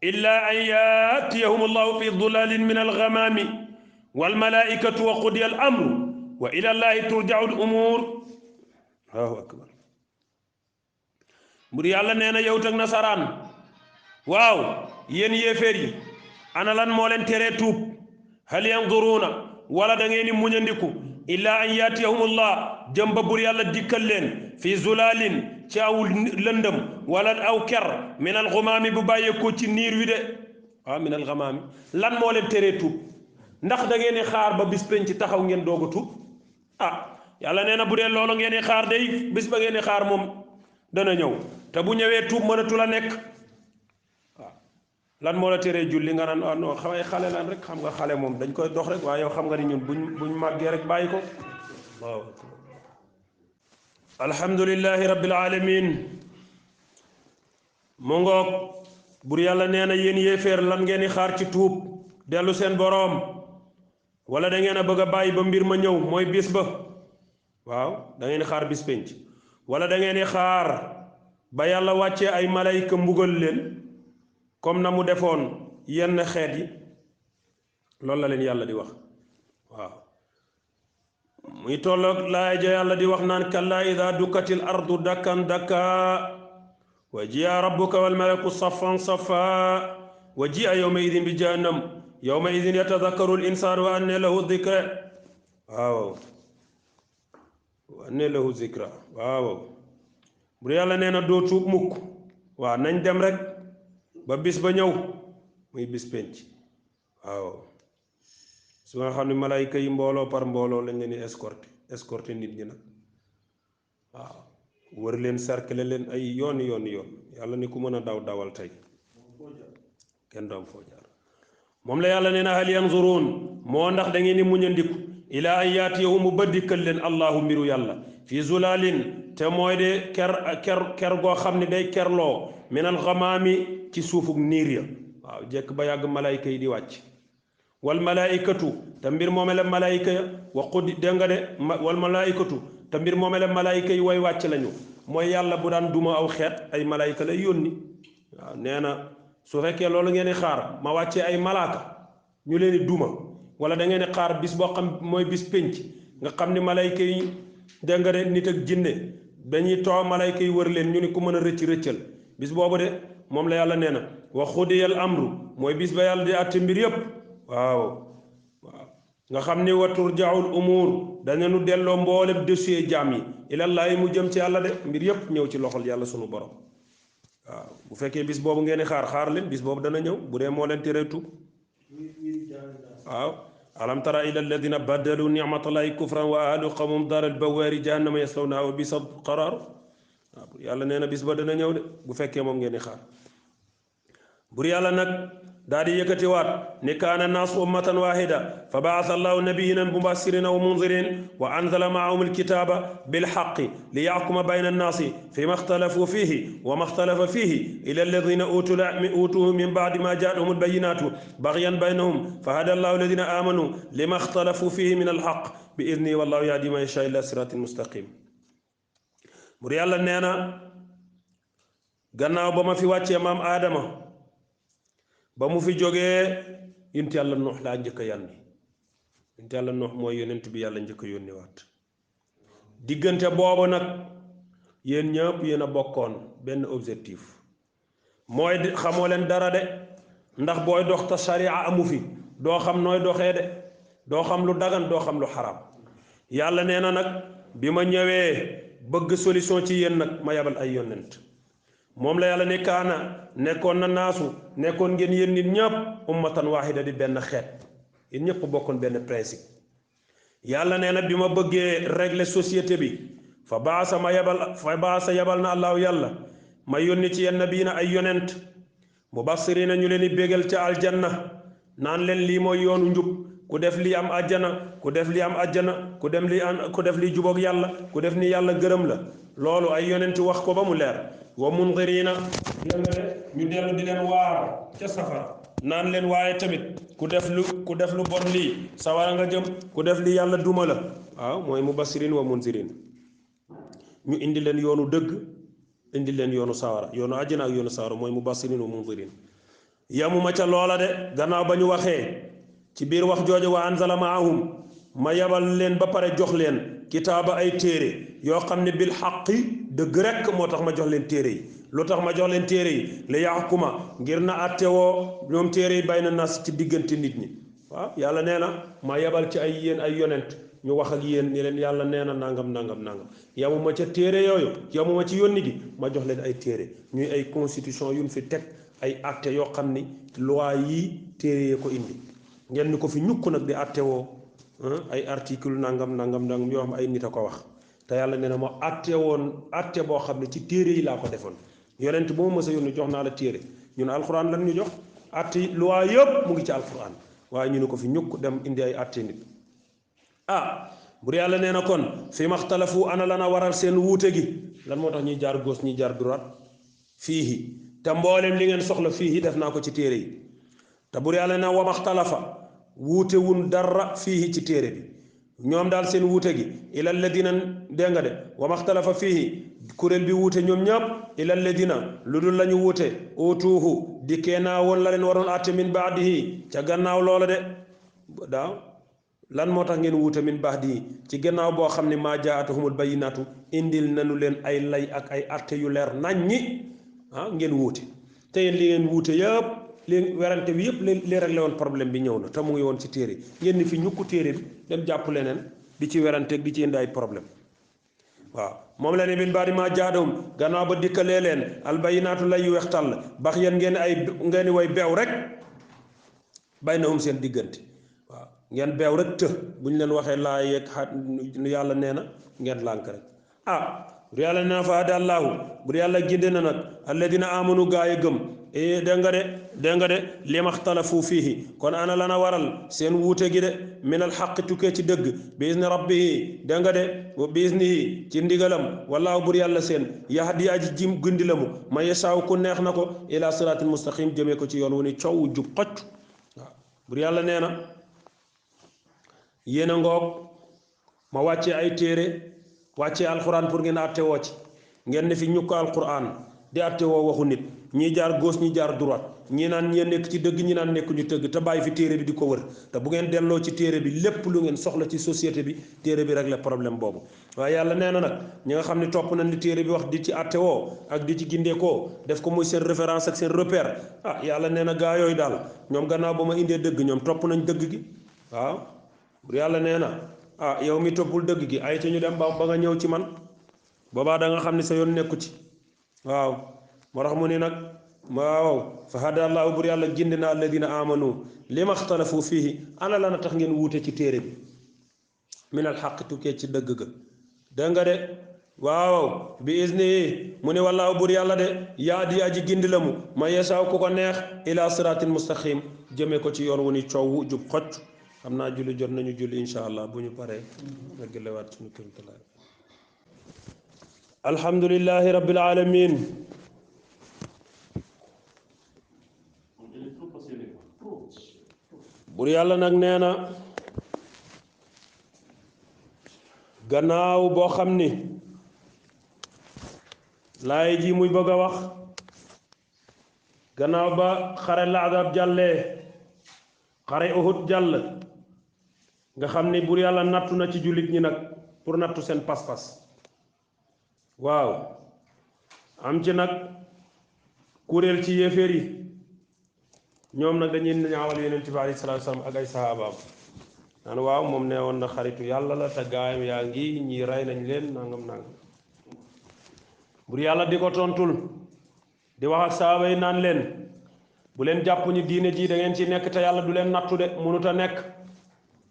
illa an yaatiyahum allahu fi dulalin min algamaami walmalaikatu wa qudiya al amru wa ila llahi turjau al umur allahu akbar bur yàlla nee na yowut ak nasaraan waaw yéen yéeféer yi ana lan moo leen teree tuub hal yanduruuna wala da ngeen ni muñandiku illa an yaatiyahumullah jëm ba bur yàlla dikkal leen fi zulalin ci aw lëndëm wala aw ker min alxumaami bu bàyyeekoo ci niir wi de waaw min alxumaami lan moo leen teree tuub ndax da ngeen di xaar ba bis penc ci taxaw ngeen doog a tuub yàlla nee na bu dee loolu ngeen di xaar day bis ba ngeen di xaar moom dana ñëw te bu ñëwee tuub mënatu la nekk lan moo la teree julli nga naan non xamay xale lan rek xam nga xale moom dañ koy dox rek waaye yow xam nga ni ñun buñ màggee rek bàyyi ko waaw alhamdulillahi rabbil alamin mu ngoog bur yàlla nee na yéen yéeféer lan ngeen di xaar ci tuub dellu seen boroom wala da ngeen a bëgg a bàyyi ba mbir ma ñëw mooy bis ba waaw da ngeen di xaar bis penc wala da ngeen di xaar ba yàlla wàccee ay malayka mbugal leen comme na mu defoon yenn xeet yi loolu la leen yàlla di wax waaw muy tolloog laay ja yàlla di wax naan kallaa ida dukkatil ardu dakkan dakka wa jia rabbuka wal malaku saffan saffa wa jia yawma idin bi jahannam yawma idin yatadakkaru l insaan wa anne lahu dikra waaw wa anne lahu zikra waaw bu yàlla nee na doo tuub mukk waaw nañ dem rek ba bis ba ñëw muy bis penc waaw su nga xam ne malaayka yi mbooloo par mbooloo lañ leen di escorté nit ñi nag waaw wër leen cercle leen ay yoon yàlla ni ku mën a daw dawal tey kenn doom foo jaar moom la yàlla nee na hal yanzuruun moo ndax da ngeen ni muñandiku ilaa an yaatiyahu mu ba dikkal leen allahu mbiru yàlla fi zulalin te mooy de ker goo xam ne day kerloo minal xamaami ci suufuk niir ya waaw jekk ba yàgg malaayka yi di wàcc wal malaikatu te mbir moome la malaayka ya waqudi dégg nga de wal malaikatu te mbir moome la malaayka yi way wàcc lañu mooy yàlla bu daan duma aw xeet ay malaayka lay yónni waaw nee na su fekkee loolu ngeen di xaar ma wàccee ay malaaka ñu leen di duma wala da ngeen di xaar bis boo xam mooy bis pénc nga xam ni malaayka yi dégg nga de nit ak jinne dañuy too malaayka yi wër leen ñu ni ku mën a rëccal bis boobu de moom la yàlla nee na wa xudiyal amru mooy bis ba yàlla di àtte mbir yépp waaw nga xam ni wa turjaul umur dañu delloo mboolem dossier jaam yi ilallaahi mu jëm ci yàlla de mbir yépp ñëw ci loxol yàlla sunu borom waaw bu fekkee bis boobu ngeen di xaar leen bis boobu dana ñëw bu dee moo leen tere tuub waaw alam tara ila alladina baddalu nicmatallahi kufran wa ahlu qawmum daral bawaari jahannama yaslawnaha wa bisa qaraar waaw bur yàlla nee na bis ba dana ñëw de bu fekkee moom ngeen di xaar bur yàlla nag daal di yëkkatiwaat ni kaana naasu ummatan wahida fa baasa allahu nabiyina mubashirina wa munzirin wa anzala maahum alkitaba bilxaqi li yaxkuma bayna annaasi fi ma xtalafu fihi wa ma xtalafa fihi ila alladina utuhu min baadi ma jaatuhum albayinatu baxyan baynahum fa hada allahu alladina amanu lima xtalafu fihi min alxaq bi idni wallahu yahdi man yashaa ila siratin mustaqim bur yàlla nee na gannaaw ba ma fi wàccee maam aadama ba mu fi jógee yonent yàlla Nuux laa njëkk a yànni yonent yàlla Nuux mooy yonent bi yàlla njëkk a yónni waat diggante boobu nag yéen ñëpp yéen a bokkoon benn objectif mooy xamoo leen dara de ndax booy dox ta sharia amu fi doo xam nooy doxee de doo xam lu dagan doo xam lu xaraam yàlla nee na nag bi ma ñëwee bëgg solution ci yéen nag ma yabal ay yonent moom la yàlla ne kaana nekkoon na naasu nekkoon ngeen yéen nit ñëpp ummatan waahida di benn xeet yéen ñëpp bokkoon benn principe yàlla nee na bi ma bëggee régler société bi fa baasa yabal na allahu yàlla ma yónni ci yenn bii na ay yonent mubasirina ñu leen di bégal ca aljanna naan leen lii mooy yoonu njub ku def lii am àjjana ku def lii am àjjana ku def lii jubóog yàlla ku def ni yàlla gërëm la loolu ay yonent wax ko ba mu leer wa mundirina ñu dellu di leen waar ca safara naan leen waaye tamit ku def lu bon lii sawara nga jëm ku def lii yàlla duma la waaw mooy mubasirin wa munzirin ñu indi leen yoonu dëgg indi leen yoonu sawara yoonu àjjana ak yoonu sawara mooy mubasirin wa munzirin yamuma ca loola de gannaaw ba ñu waxee ci biir wax jooju wa anzala maahum ma yabal leen ba pare jox leen kitaaba ay téere yoo xam ne bil xaqi dëgg rekk moo tax ma jox leen téere yi lu tax ma jox leen téere yi li yaxkuma ngir na attewoo ñoom téere yi bay na nas ci diggante nit ñi waaw yàlla nee na ma yabal ci ay yéen ay yonent ñu wax ak yéen ni leen yàlla nee na nangam yamuma ca téere yooyu yamuma ci yónni gi ma jox leen ay téere ñuy ay constitution yuñ fi teg ay atte yoo xam ni loi yi téere yee ko indi ngeen ni ko fi ñukk nag di attewoo ay article nangam yoo xam ay nit a ko wax te yàlla nee na ma atte woon atte boo xam ne ci téere yi laa ko defoon yonent boo ma mës a yónni jox naa la téere ñun alxuraan lan ñu jox atte loi yëpp mu ngi ci alxuraan waaye ñu ne ko fi ñukk dem indi ay atte nit bur yàlla nee na kon fi maxtalafu ana lana waral seen wuute gi lan moo tax ñuy jaar gauche ñuy jaar droite fiihi te mboolem li ngeen soxla fiihi def naa ko ci téere yi te bur yàlla ne wa maxtalafa wuute wun dara fiihi ci téere bi ñoom daal seen wuute gi ila alladina dégg nga de wa maxtalafa fiihi kuréel bi wuute ñoom ñëpp ila alladina lu dul la ñu wuute utuuhu dikkee naa woon la leen waroon àtte min baadihi ca gannaaw loola de daaw lan moo tax ngeen wuute min baadihi ci gannaaw boo xam ne maa jaatuhumul bayinaatu indil nañu leen ay lay ak ay àtte yu leer naññi ngeen wuute te yéen li ngeen wuute yëpp li werante bi yëpp li réglé woon problème bi ñëw na te mu ngi woon ci téere ngeen ni fi ñukku téere bi dem jàpp leneen di ci werante di ci indi ay problème waaw moom la ne min baadi maa jaadahum gannaaw ba dikkalee leen albayinaatu lay yu weex tàll bax yéen ngeen way beew rek baynahum seen diggante waaw ngeen beew rek të bu ñu leen waxee laa yeeg yàlla nee na ngeen lànk rek bu yàlla nee na fa hada allahu bu yàlla ginde na nag alladina amanu gaa yi gëm dégg nga de limaxtalafu fiihi kon ana lana waral seen wuute gi de min alxaqi tukkee ci dëgg bi izni rabbihi dégg nga de bi iznihi ci ndigalam wallaahu bur yàlla seen yahdi aji jim gundi la mu ma yasaaw ku neex na ko ila siraatin mustaqim jëmee ko ci yoon wu ni coow jub xocc waaw bur yàlla nee na yéen a ngoog ma wàccee ay téere wàccee alquran pour ngeen àtte woo ci ngeen ne fi ñu ko alquran di àtte woo waxu nit ñii jaar gauche ñi jaar droite ñii naan ñee nekk ci dëgg ñi naan nekk ñu tëgg te bàyyi fi téere bi di ko wër te bu ngeen delloo ci téere bi lépp lu ngeen soxla ci société bi téere bi régler problème boobu waaye yàlla nee na nag ñi nga xam ne topp nañ li téere bi wax di ci àtte woo ak di ci gindeekoo def ko muy seen référence ak seen repère yàlla nee na gaa yooyu daal ñoom gannaaw ba ma indee dëgg ñoom topp nañ dëgg gi waaw yàlla nee na yow mi toppul dëgg gi ay ci ñu dem ba nga ñëw ci man boobaa da nga xam ne sa yoon nekku ci waaw moo tax mu ni nag waaw fa hada allahu bur yàlla gindi na alladina amanu lima xtalafu fiihi ana lana tax ngeen wuute ci téere bi min alxaq tukkee ci dëgg ga dégg nga de waaw bi izni mu ne wallaahu bur yàlla de yaadi aji gindi la mu ma yasaaw ku ko neex ila siratin mustaqim jëmee ko ci yoon wu ni coow jub xocc xam naa julli jot nañu julli insha allah bu ñu paree nga gëlewaat suñu kémtalaay alhamdulillahi rabbil alamin bur yàlla nag nee na gannaaw boo xam ni laay ji muy bëgg a wax gannaaw ba xare laadab jàllee xare uhud jàll nga xam ni bur yàlla nattu na ci jullit ñi nag pour nattu seen pas-pas waaw am ci nag kuréel ci yéeféer yi ñoom nag dañuy ñaawal yonent bi alayhi salaatu salaam ak ay sahabaam naan waaw moom nee woon na xaritu yàlla la te gaayam yaa ngi ñii rey nañ leen nangam nangam bur yàlla di ko tontul di wax ak sahaaba yi naan leen bu leen jàpp ñu diine ji da ngeen ci nekk te yàlla du leen nattu de mënut a nekk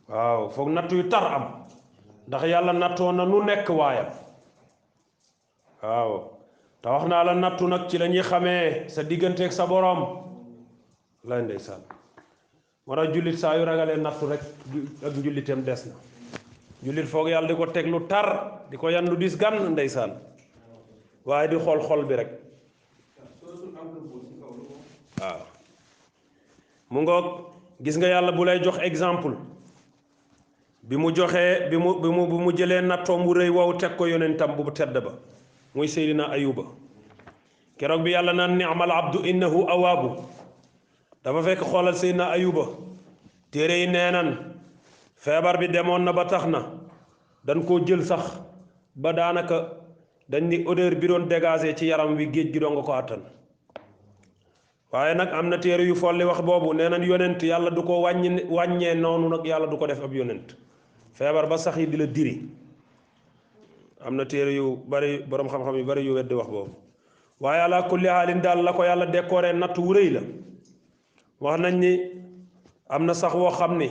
waaw foog nattu yu tar am ndax yàlla nattoo na nu nekk waayam waaw te wax naa la nattu nag ci la ñuy xamee sa digganteeg sa boroom lay ndeysaan moo tax jullit saa yu ragalee nattu rek ak njullitam des na jullit foog yàlla di ko teg lu tar di ko yan lu dis gan ndeysaan waaye di xool xol bi rek waaw mu ngoog gis nga yàlla bu lay jox exemple bi mu joxee bi mu jëlee nattoom bu rëy wow teg ko yonentam bu tedd ba muy Seydina Ayuba keroog bi yàlla naan ni'mal abdu innahu awaabu dafa fekk xoolal Seydina Ayuba téere yi nee nan feebar bi demoon na ba tax na dañ koo jël sax ba daanaka dañ ni odeur bi doon dégagé ci yaram wi géej gi doo nga ko àttan waaye nag am na téere yu folli wax boobu nee nañ yonent yàlla du ko wàññee noonu nag yàlla du ko def ab yonent feebar ba sax yi di la diri am na téere yu bari borom xam-xam yu bari yu weddi wax boobu waaye ala kulli haalin daal la ko yàlla décoré natt wu rëy la wax nañ ni am na sax woo xam ni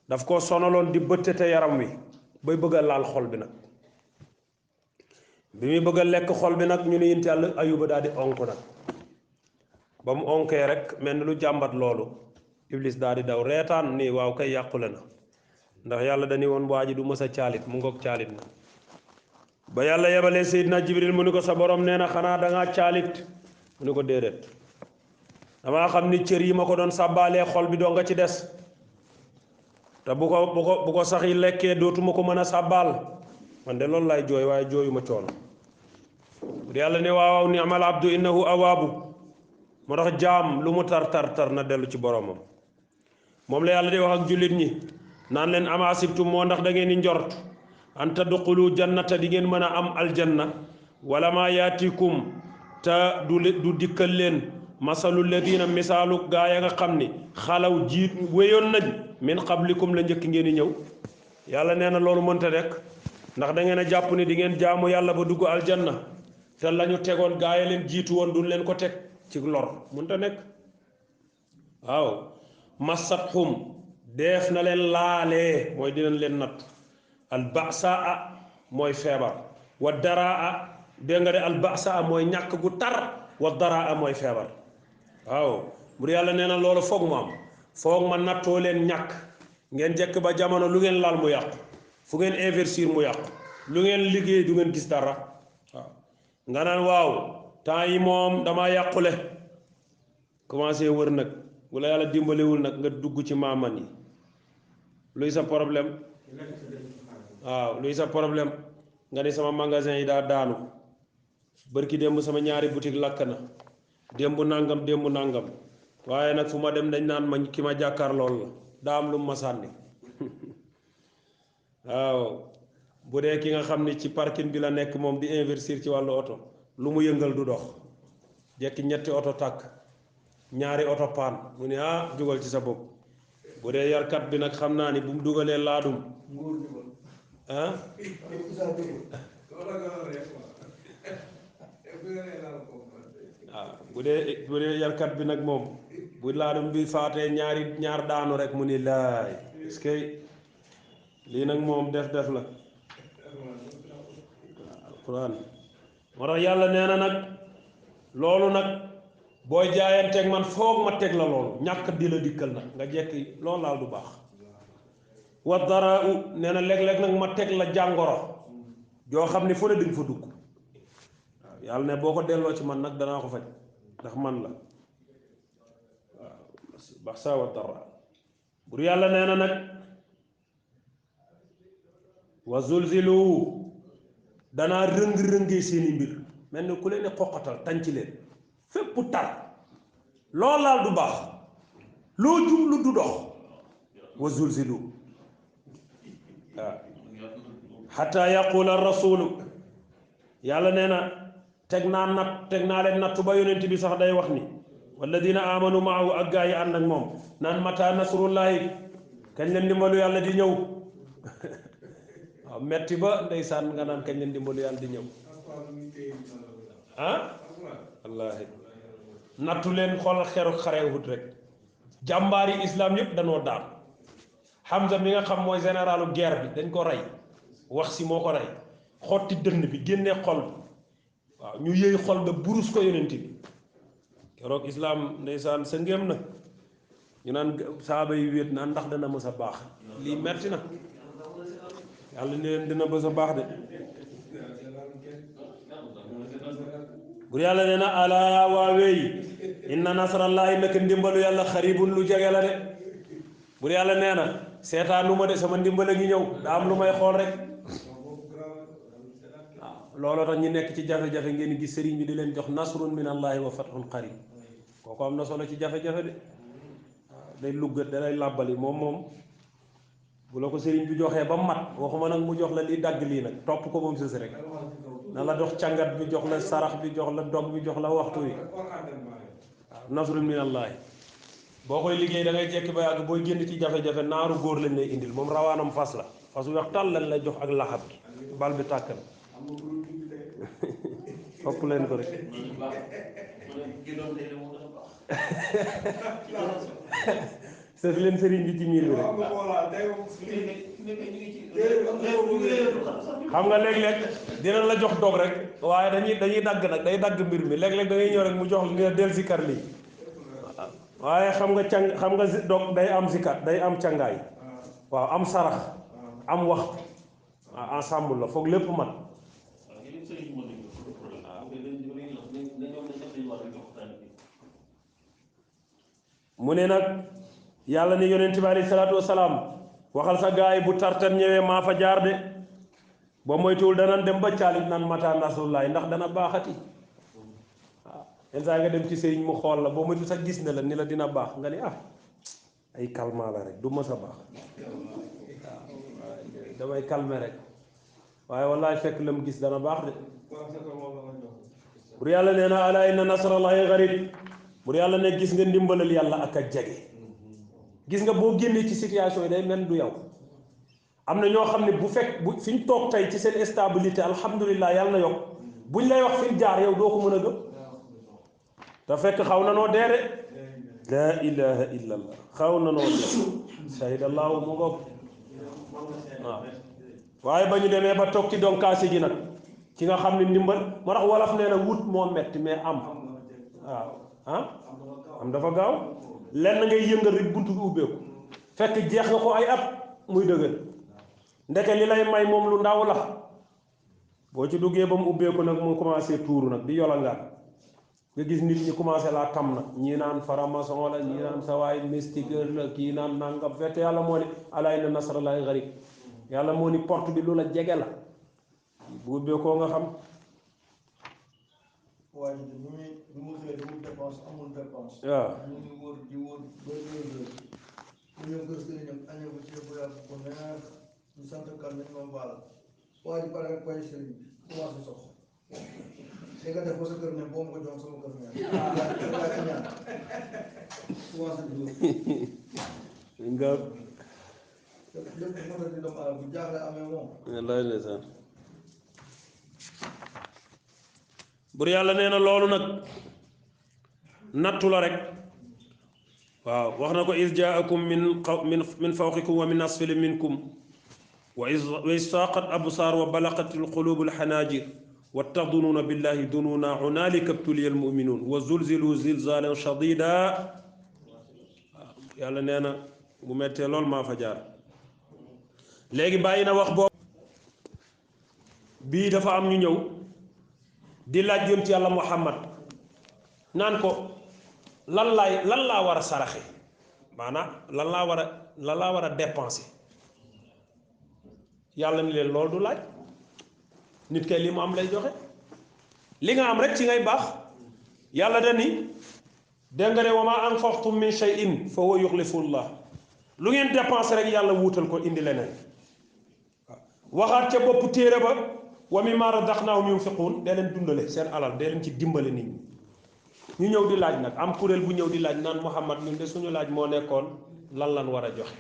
daf koo sonaloon di bëttete yaram wi bay bëgg a laal xol bi nag bi muy bëgg a lekk xol bi nag ñu ne yint yàlla Ayuba daal di onk nag ba mu onkee rek mel ni lu jàmbat loolu iblis daal di daw reetaan nii waaw kay yàqule na ndax yàlla dañi woon waa ji du mës a caalit mu ngoog caalit na ba yàlla yebalee Seydina Jibril mu ni ko sa borom nee na xanaa dangaa caalit mu ni ko déedéet damaa xam ni cër yi ma ko doon sàbbaalee xol bi doo nga ci des te bu ko sax yi lekkee dootuma ko mën a sàbbaal man de loolu laay jooy waaye jooyuma coono bu yàlla ne waaw ni'mal abdu innahu awaabu moo tax jaam lu mu tar na dellu ci boromam moom la yàlla di wax ak jullit ñi naan leen ama asibtum moo ndax da ngeen di njort an tadxulu jannata di ngeen mën a am aljanna wala ma yaatikum te du dikkal leen masalu ladina misaalu gaa ya nga xam ni xalaw jiit wéyoon nañ min qablikum la njëkk ngeen di ñëw yàlla nee na loolu mënta nekk ndax da ngeen a jàpp ni di ngeen jaamu yàlla ba dugg aljanna te la ñu tegoon gaa ya leen jiitu woon duñ leen ko teg ci lor mënta nekk waaw masathum def na leen laalee mooy dinañ leen natt albasaa mooy feebar wa daraa dégg nga de albasaa mooy ñàkk gu tar wa daraa mooy feebar waaw bu yàlla nee na loolu foog mu am foog ma nattoo leen ñàkk ngeen jekk ba jamono lu ngeen laal mu yàqu fu ngeen investir mu yàqu lu ngeen liggéey du ngeen gis dara waaw nga naan waaw temps yi moom damaa yàqule commencé wër nag bu la yàlla dimbaliwul nag nga dugg ci maaman yi luy sa problème waaw luy sa problème nga ni sama magasin yi daa daanu bërki démb sama ñaari boutique lakk na démb nangam waaye nag fu ma dem dañ naan ma ki ma jàkkaar lool la daa am lu ma sànni waaw bu dee ki nga xam ni ci parking bi la nekk moom di investir ci wàllu oto lu mu yëngal du dox jekki ñetti oto tàkk ñaari oto paan mu ne jugal ci sa bopp bu dee yarkat bi nag xam naa ni bu mu dugalee laadum bu dee yarkat bi nag moom bu laadum bi faatee ñaar daanu rek mu ni laay est-ce que lii nag moom def la alquran moo tax yàlla nee na nag loolu nag booy jaayanteeg man foog ma teg la loolu ñàkk di la dikkal nag nga jekki loolu laal du baax wa dara u nee na léeg-léeg nag ma teg la jàngoro joo xam ne fu ne dinga fa dugg waaw yàlla ne boo ko delloo ci man nag danaa ko faj ndax man la waaw bax sa wa dara bur yàlla nee na nag wa zulzilu danaa rëng-rëngee seeni mbir mel ni ku leen xoqatal tànc leen fépp tar loo laal du baax loo jublu du dox wa zulzilu waaw xataa yaqula rasulu yàlla nee na teg naa leen nattu ba yonent bi sax day wax ni walladina amanu maahu ak gaa yi ànd ak moom naan mata nasrullahi kañ leen dimbalu yàlla di ñëw waaw metti ba ndeysaan nga naan kañ leen dimbalu yàlla di ñëw wallaahi nattu leen xoolal xeru xare Uhud rek jàmbaari islam yëpp danoo daan Hamza mi nga xam mooy généralu guerre bi dañ ko rey wax si moo ko rey xotti dënn bi génne xol bi waaw ñu yëy xol ba burus ko yonent bi keroog islam ndeysaan sa ngéem na ñu naan saaba yi wéet naan ndax dana mës a baax lii metti na yàlla ne leen dina mës a baax de bur yàlla nee na ala waaweey inna nasrallahi naka ndimbalu yàlla xaribun lu jege la de bur yàlla nee na seetaanu ma de sama ndimbal a ngi ñëw daa am lu may xool rek waaw looloo tax ñu nekk ci jafe-jafe ngeen gis sëriñ bi di leen jox nasrun min allahi wa fathun qarib kooku am na solo ci jafe-jafe de waaw day luggat da lay làbbali moom bu la ko sëriñ bi joxee ba mat waxuma nag mu jox la lii dagg lii nag topp ko moom sës rek na la dox càngat bi jox la sarax bi jox la dog bi jox la waxtu wi waaw nasrun min allahi boo koy liggéey da ngay jekki ba yàgg booy génn ci jafe-jafe naaru góor lañ lay indil moom rawaanam fas la fas weex tàll lañ lay jox ak laxab gi bal bi tàkk na topp leen ko rek sëf leen sëriñ bi ci miir bi rek xam nga léeg-léeg dina la jox dog rek waaye dañuy dagg nag day dagg mbir mi léeg-léeg da ngay ñëw rek mu jox nga del si kar lii waaye xam nga dog day am zikat day am càngaay waaw am sarax am waxtu ensemble la foog lépp mat mu ne nag yàlla ne yonent bi alayhi salaatu wasalaam waxal sa gaay bu tartan ñëwee maa fa jaar de ba moytuwul danan dem ba caalit naan mata nasrullahi ndax dana baaxati waaw yenn saa nga dem ci sëriñ mu xool la boo moytu sax gis na la ni la dina baax nga ni ay calma la rek du mës a baax damay calmer rek waaye wallaay fekk la mu gis dana baax de bur yàlla nee na ala inna nasrallahi garib bur yàlla ne gis nga ndimbalal yàlla ak a jege gis nga boo génnee ci situation yi day mel du yow am na ñoo xam ne bu fekk bu fi ñu toog tey ci seen stabilité alhamdulilah yàlla na yokk buñ lay wax fi ñu jaar yow doo ko mën a gëm te fekk xaw na noo dee de la ilaha illa allah xaw na noo dee shahidallahu mu ngoog waaw waaye ba ñu demee ba toog ci donkaasi gi nag ci nga xam ne ndimbal moo tax wolof nee na wut moo metti mais am waaw am dafa gaaw lenn ngay yëngal rek buntu bi ubbeeku fekk jeex nga ko ay at muy dëgër ndeke li lay may moom lu ndaw la boo ci duggee ba mu ubbeeku nag mu commencé tuuru nag di yola ngaat nga gis nit ñi commencé laa tam nag ñii naan faramason la ñii naan sawaay mystiqueur la kii naan nangam fekk yàlla moo ne alaa inna nasrallahi garib yàlla moo ni porte bi lu la jege la bu ubbeekoo nga xam waaye bi mu xëyee di wut dépense amul dépense. waaw ñu ngi wër di wër ba léegi ñu ñëw kër sëriñam añee ko ceeb bu yàgg ko neex ñu sant kan nañ ma baal waaye di pare rek bàyyi sëriñ bi commencé sox li nga def ba sa kër ne boo ma ko jox sama kër ñaan yaa ñaan commencé di nga lépp mën a di doomu aadama bu jaaxle amee moom wallaay ndeysaan bur yàlla nee na loolu nag nattu la rek waaw wax na ko is jaakum min fawqikum wa min asfali minkum wa is saaqat absaar wa balaqat alqulubu alxanaajir wa tadunuuna billahi dunuuna hunaalika btuliya almuminuun wa zulzilu zilzaalan shadida waaw yàlla nee na bu mettee lool maa fa jaar léegi bàyyi na wax boobu bii dafa am ñu ñëw di laaj yonent yàlla Muhammad naan ko lan laa war a saraxe maanaam lan laa war a dépenser yàlla ni leen loolu du laaj nit kay li mu am lay joxe li nga am rek ci ngay baax yàlla dani dégg nga ne wa maa anfaqtum min shay'in fa huwa yuxlifullah lu ngeen dépenser rek yàlla wuutal ko indi leneen waxaat ca bopp téere ba wa mimmaa razaqnaahum yunfiquun dee leen dundale seen alal dee leen ci dimbale nit ñi ñu ñëw di laaj nag am kuréel bu ñëw di laaj naan Muhammad ñun de suñu laaj moo nekkoon lan war a joxe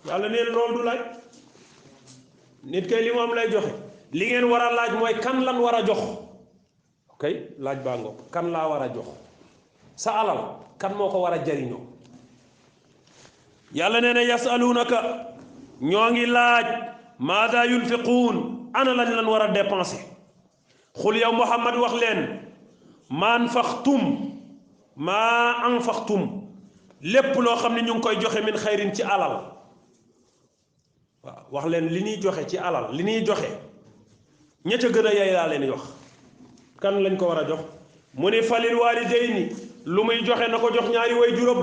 yàlla neen loolu du laaj nit kay li mu am lay joxe li ngeen war a laaj mooy kan lan war a jox ok laaj baa ngoog kan laa war a jox sa alal kan moo ko war a jariñoo yàlla nee na yasalunaka ñoo ngi laaj maada yunfiquun ana lan war a dépenser xul yow Muhammad wax leen maa anfaqtum lépp loo xam ne ñu ngi koy joxe min xayrin ci alal waaw wax leen li ñuy joxe ci alal li ñuy joxe ña ca gën a yey laa leen wax kan lañ ko war a jox mu ni falil waalidayni lu muy joxe na ko jox ñaari way juróom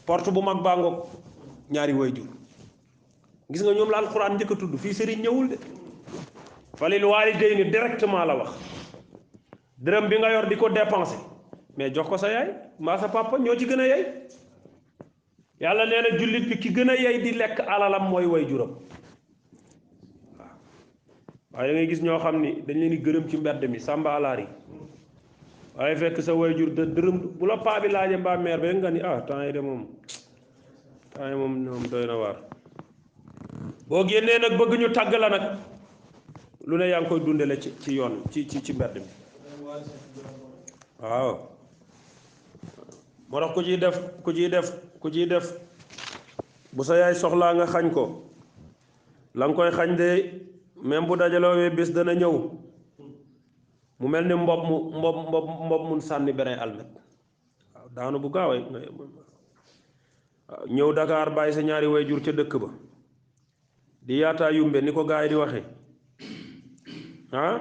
porte bu mag baa ngoog ñaari way jur gis nga ñoom la alquran njëkk a tudd fii sëriñ ñëwul de falil waalidayni directement la wax dërëm bi nga yor di ko dépenser mais jox ko sa yaay mbaa sa papa ñoo ci gën a yey yàlla nee na jullit bi ki gën a yey di lekk alalam mooy way juram waaw waaye da ngay gis ñoo xam ni dañ leen di gërëm ci mbedd mi sàmba alaar yi waaye fekk sa way jur dërëm bu la paa bi laajee mbaa meer ba nga ni temps yi de moom doy na waar boo génnee nag bëgg ñu tàgg la nag lu ne yaa ngi koy dundale ci yoon ci mbedd mi waaw moo tax ku ciy def bu sa yaay soxlaa nga xañ ko la nga koy xañ de même bu dajaloowee bés dana ñëw mu mel ni mbob mun sànni beneen almet waaw daanu bu gaaw ñëw Dakar bàyyi sa ñaari wayjur ca dëkk ba di yaataa yumbe ni ko gaa yi di waxe ah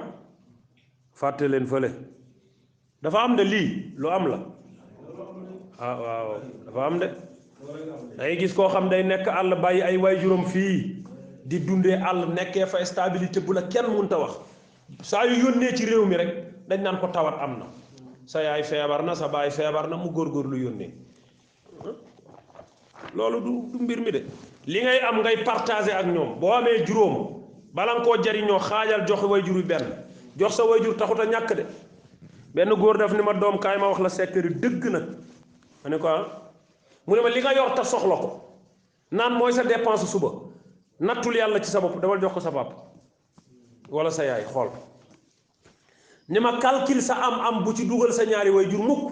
fàtte leen fële dafa am de lii lu am la waaw dafa am de day gis koo xam day nekk àll bàyyi ay wayjuram fii di dundee àll nekkee fa stabilité bu la kenn mënta wax saa yu yónnee ci réew mi rek dañ naan ko tawat am na sa yaay feebar na sa baay feebar na mu góorgóorlu yónnee loolu du mbir mi de li ngay am ngay partagé ak ñoom boo amee juróom bala nga koo jariñoo xaajal jox wayjur wi benn jox sa wayjur taxut a ñàkk de benn góor def ni ma doom kaay ma wax la secret dëgg nag ma ne ko mu ne ma li nga yor ta soxla ko naan mooy sa dépense suba nattul yàlla ci sa bopp dawal jox ko sa papa wala sa yaay xool ni ma calcul sa am bu ci dugal sa ñaari wayjur mukk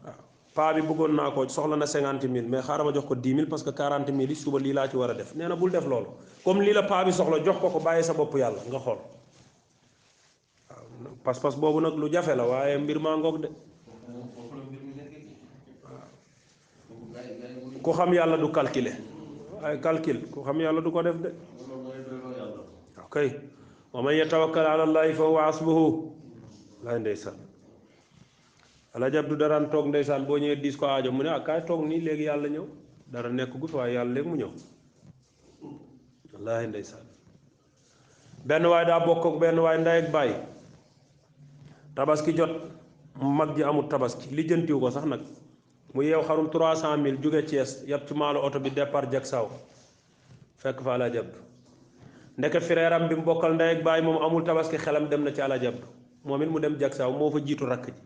waaw paa bi bëggoon naa ko soxla na 50 000 mais xaaral ma jox ko 10 000 parce que 40 000 yi suba lii laa ci war a def nee na bul def loolu comme lii la paa bi soxla jox ko bàyyi sa bopp yàlla nga xool waaw pas-pas boobu nag lu jafe la waaye mbir maa ngoog de ku xam yàlla du calculer waaye calcul ku xam yàlla du ko def de ok wa man yatawakkal ala llahi fa huwa hasbuhu laay ndeysaan Alaaji Abdu daraan toog ndeysaan boo ñëwee diis ko aajo mu ne kaay toog nii léegi yàlla ñëw dara nekk gu fi waaye yàlla léegi mu ñëw wallaahi ndeysaan benn waay daa bokk ak benn waay ndey ak bàyyi tabaski jot mag ji amul tabaski lijjantiw ko sax nag mu yeew xarum 300 000 jóge Thiès yàpp ci maalo oto bi départ jak saw fekk fa Alaaji Abdu ndeke frère am bi mu bokkal ndey ak bàyyi moom amul tabaski xelam dem na ci Alaaji Abdu moom it mu dem jak saw moo fa jiitu rakk ji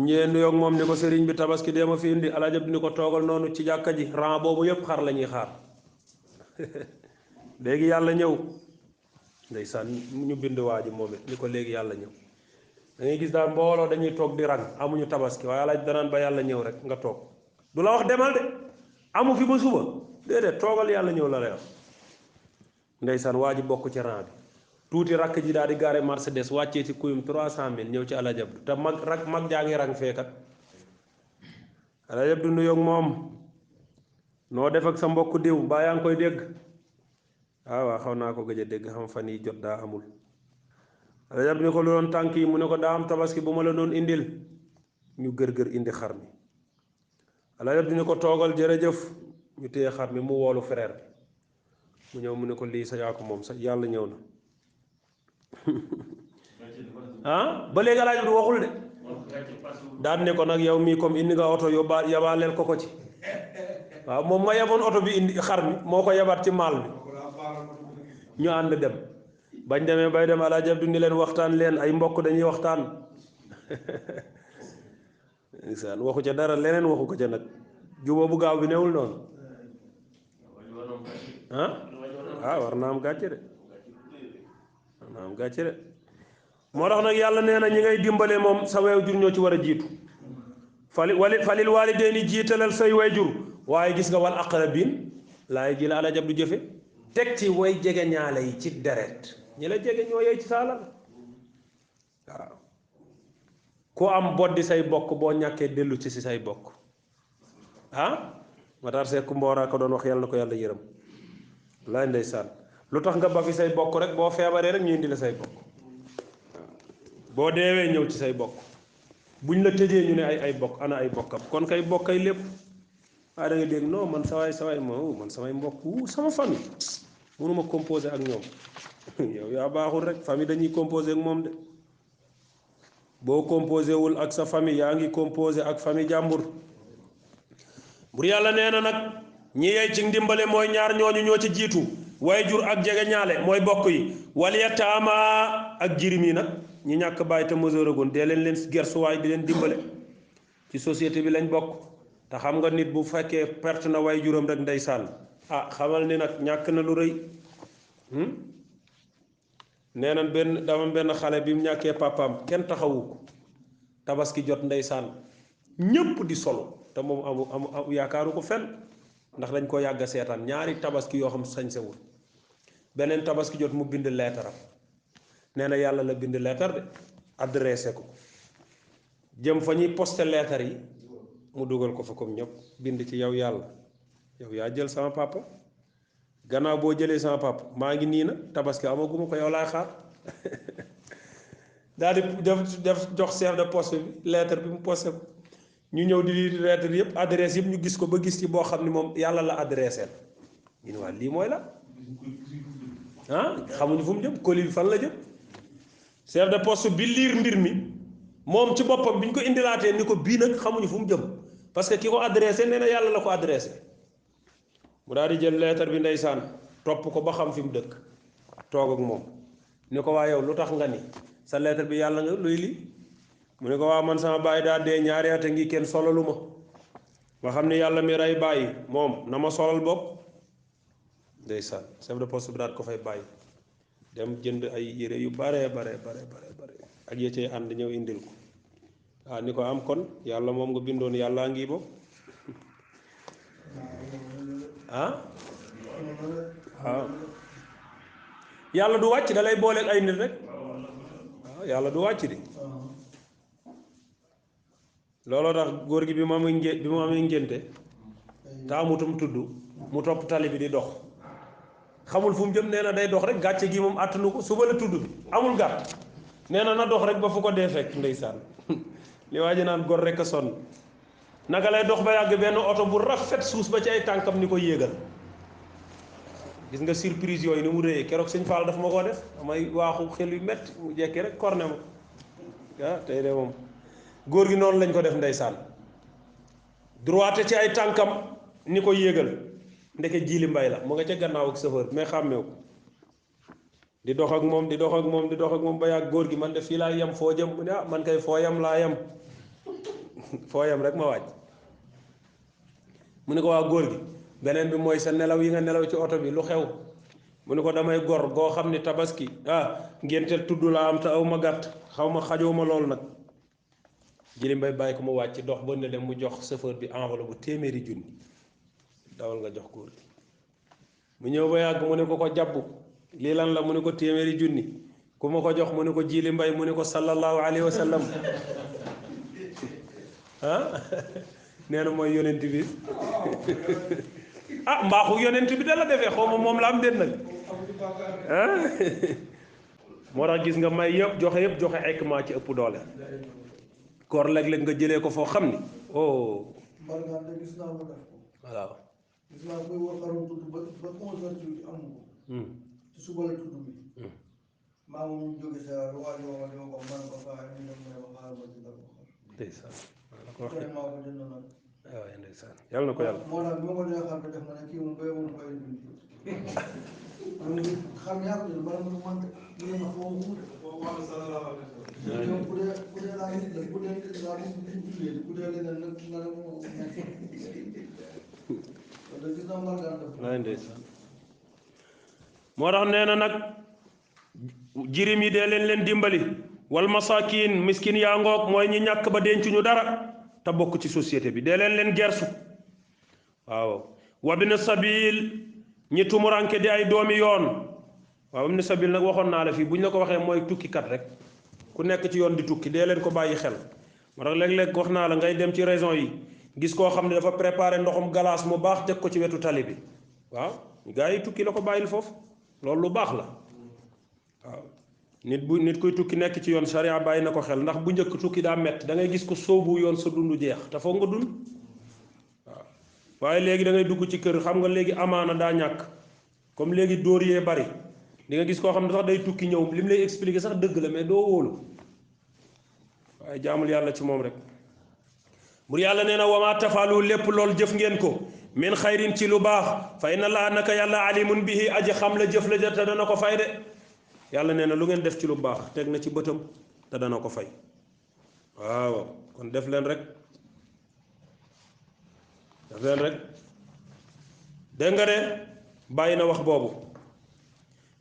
ñëwee nuyoog moom ni ko sëriñ bi tabaski dee ma fi indi Alaaji Abdu ni ko toogal noonu ci jàkka ji ran boobu yëpp xar la ñuy xaar léegi yàlla ñëw ndeysaan ñu bind waa ji moom it ni ko léegi yàlla ñëw da ngay gis daal mbooloo dañuy toog di rang amuñu tabaski waaye Alaaji danaan ba yàlla ñëw rek nga toog du la wax demal de amu fi ba suba déedéet toogal yàlla ñëw la lay wax ndeysaan waa ji bokk ci ran bi tuuti rakk ji daal di gaare Mercedes wàccee ci kuyum 300 000 ñëw ci Alaaji Abdu te mag jaa ngi rang feekat Alaaji Abdu nuyoog moom noo def ak sa mbokk diw baa yaa ngi koy dégg waaw xaw naa ko gëj a dégg xam fan yi jot daa amul Alaaji Abdu ni ko lu doon tànk yi mu ne ko daa am tabaski bu ma la doon indil ñu gër indi xar mi Alaaji Abdu ni ko toogal jërëjëf ñu téye xar mi mu woolu frère bi mu ñëw mu ne ko lii sa yaa ko moom sa yàlla ñëw na ba léegi Alaaji Abdu waxul de daan ne ko nag yow mii comme indi nga oto yabaaleel ko ci waaw moom nga yaboon oto bi indi xar mi moo ko yabaat ci maal bi ñu ànd dem bañ demee bay dem Alaaji Abdu ni leen waxtaan leen ay mbokk dañuy waxtaan insaan waxu ca dara leneen waxu ko ca nag juboo bu gaaw bi newul noonu war naa am gàcce de moo tax nag yàlla nee na ñi ngay dimbale moom sa waajur ñoo ci war a jiitu falil waalidayni jiitalal say waajur waaye gis nga wal aqrabiin laay ji la Alaaji Abdu jëfe teg ci way jege ñaale yi ci deret ñi la jege ñoo yey ci saalal waaw ku am boddi say bokk boo ñàkkee dellu ci si say bokk Matar Seck Mboora ko doon wax yàlla na ko yàlla yërëm laay ndeysaan lu tax nga ba fi say bokk rek boo feebaree rek ñu indi la say bokk boo deewee ñëw ci say bokk buñ la tëjee ñu ne ay bokk ana ay bokkam kon kay bokkay lépp waaye da nga dégg non man sawaay man samay mbokk sama famille mënuma composé ak ñoom yow yaa baaxul rek famille dañuy composé ak moom de boo composé wul ak sa famille yaa ngi composé ak famille jàmbur bur yàlla nee na nag ñi yey ci ndimbale mooy ñaar ñooñu ñoo ci jiitu waajur ak jege ñaale mooy bokk yi wal yataama ak jirim yi nag ñi ñàkk bàyyi te mesuragun dee leen gersuwaay di leen dimbale ci société bi lañ bokk te xam nga nit bu fekkee perte na waajuram rek ndeysaan xamal ni nag ñàkk na lu rëy nee na benn xale bi mu ñàkkee papaam kenn taxawu ko tabaski jot ndeysaan ñépp di solo te moom amu yaakaaru ko fenn ndax dañ ko yàgg a seetaan ñaari tabaski yoo xam sañsewul beneen tabaski jot mu bind leetaram nee na yàlla la bind leetar de adressé ko jëm fa ñuy posté leetar yi mu dugal ko fa comme ñëpp bind ci yow yàlla yow yaa jël sama papa gannaaw boo jëlee sama papa maa ngi nii na tabaski amaguma ko yow laay xaar daal di def jox chef de poste bi lettre bi mu posté ko ñu ñëw di lettre yëpp adresse yëpp ñu gis ko ba gis ci boo xam ni moom yàlla la adressé ñu ne waa lii mooy la ah xamuñu fu mu jëm colis bi fan la jëm chef de poste bi liir mbir mi moom ci boppam bi ñu ko indilaatee ni ko bii nag xamuñu fu mu jëm parce que ki ko adressé nee na yàlla la ko adressé mu daal di jël lettre bi ndeysaan topp ko ba xam fi mu dëkk toog ak moom ni ko waa yow lu tax nga ni sa lettre bi yàlla nga luy lii mu ne ko waa man sama bàyyi daa dee ñaari at a ngi kenn solalu ma xam ne yàlla mi rey bàyyi moom na ma solal bopp ndeysaan chef de poste bi daal ko fay bàyyi dem jënd ay yére yu bare ak ya cay ànd ñëw indil ko waaw ni ko am kon yàlla moom nga bindoon yàllaa ngi bopp ah waaw yàlla du wàcc da lay booleeg ay nit rek waaw yàlla du wàcc di looloo tax góor gi bi mu amee ngénte te amutum tudd mu topp tali bi di dox xamul fu mu jëm nee na day dox rek gàcce gi moom àttanu ko suba la tudd bi amul gàtt nee na dox rek ba fu ko dee fekk ndeysaan li waa ji naan gor rek a sonn naka lay dox ba yàgg benn oto bu rafet suus ba ci ay tànkam ni ko yéegal gis nga surprise yooyu ni mu réyee keroog sëñ Fall daf ma koo def damay waaxu xel yu métti mu jekki rek korne ma ah tey de moom góor gi noonu lañ ko def ndeysaan droite ci ay tànkam ni ko yéegal ndeke jiili mbay la mu nga ca gannaaw ak chauffeur mais xàmmeewu ko di dox ak moom di dox ak moom di dox ak moom ba yàgg góor gi man de fii laa yem foo jëm mu ne ah man kay foo yem laa yem foo yem rek ma wàcc mu ne ko waa góor gi beneen bi mooy sa nelaw yi nga nelaw ci oto bi lu xew mu ne ko damay gor goo xam ni tabaski ngénte tudd laa am te aw ma gàtt xaw ma xajoo ma loolu nag jili mbay bàyyi ko mu wàcc dox ba ne dem mu jox chauffeur bi enveloppe bu téeméeri junni dawal nga jox góor gi mu ñëw ba yàgg mu ne ko jàbbu lii lan la mu ne ko téeméeri junni ku ma ko jox mu ne ko jili mbay mu ne ko sallallahu alayhi wa sallam nee na mooy yonent bi mbaaxu yonent bi da la defee xaw ma moom la am den nag moo tax gis nga may yëpp joxe ekma ci ëpp doole koor léeg-léeg nga jëlee ko foo xam ni mbargaan de gis naa ko def ko waaw gis naa koy war xarum tudd ba 11 heures ci amu ko ci suba la tudd bi maa moom ñu jóge sa waa ji ma ko man ko faa ñu dem ne ma xaaral ma jëndal ko ndeysaan maa ko jënd nag waaw ndeysaan yàlla na ko yàlla moo tax bi ma ko dee xam ne def ma ne kii moom béy moom béy dund xam yaa ko jël bala mu man ñu ma foo mu de bu dee laa nit la bu dee laa jullee bu dee leneen nag nga ne moom gis naa mbargaan def waay ndeysaan moo tax nee na nag jirim yi dee leen dimbali wal masakin miskin yaa ngoog mooy ñi ñàkk ba dencuñu dara te bokk ci société bi dee leen gersu waaw wabina sabil ñi tumuranke di ay doomi yoon waaw wabina sabil nag waxoon naa la fii bu ñu la ko waxee mooy tukkikat rek ku nekk ci yoon di tukki dee leen ko bàyyi xel moo tax léeg-léeg wax naa la ngay dem ci région yi gis koo xam ne dafa préparé ndoxum galaas mu baax teg ko ci wetu tali bi waaw gaa yi tukki la ko bàyyil foofu loolu lu baax la waaw nit kuy tukki nekk ci yoon charia bàyyi na ko xel ndax bu njëkk tukki daa metti da ngay gis ko sóobu yoon sa dund jeex te foog nga dund waaw waaye léegi da ngay dugg ci kër xam nga léegi amaana daa ñàkk comme léegi dóor yee bari di nga gis koo xam ne sax day tukki ñëw li mu lay expliquer sax dëgg la mais doo wóolu waaye jaamul yàlla ci moom rek bur yàlla nee na wama tafalu lépp lool jëf ngeen ko min xayrin ci lu baax fa inna laa naka yàlla alimun bihi aji xam la jëf la te dana ko fay de yàlla nee na lu ngeen def ci lu baax teg na ci bëtam te dana ko fay waaw kon def leen rek dégg nga de bàyyi na wax boobu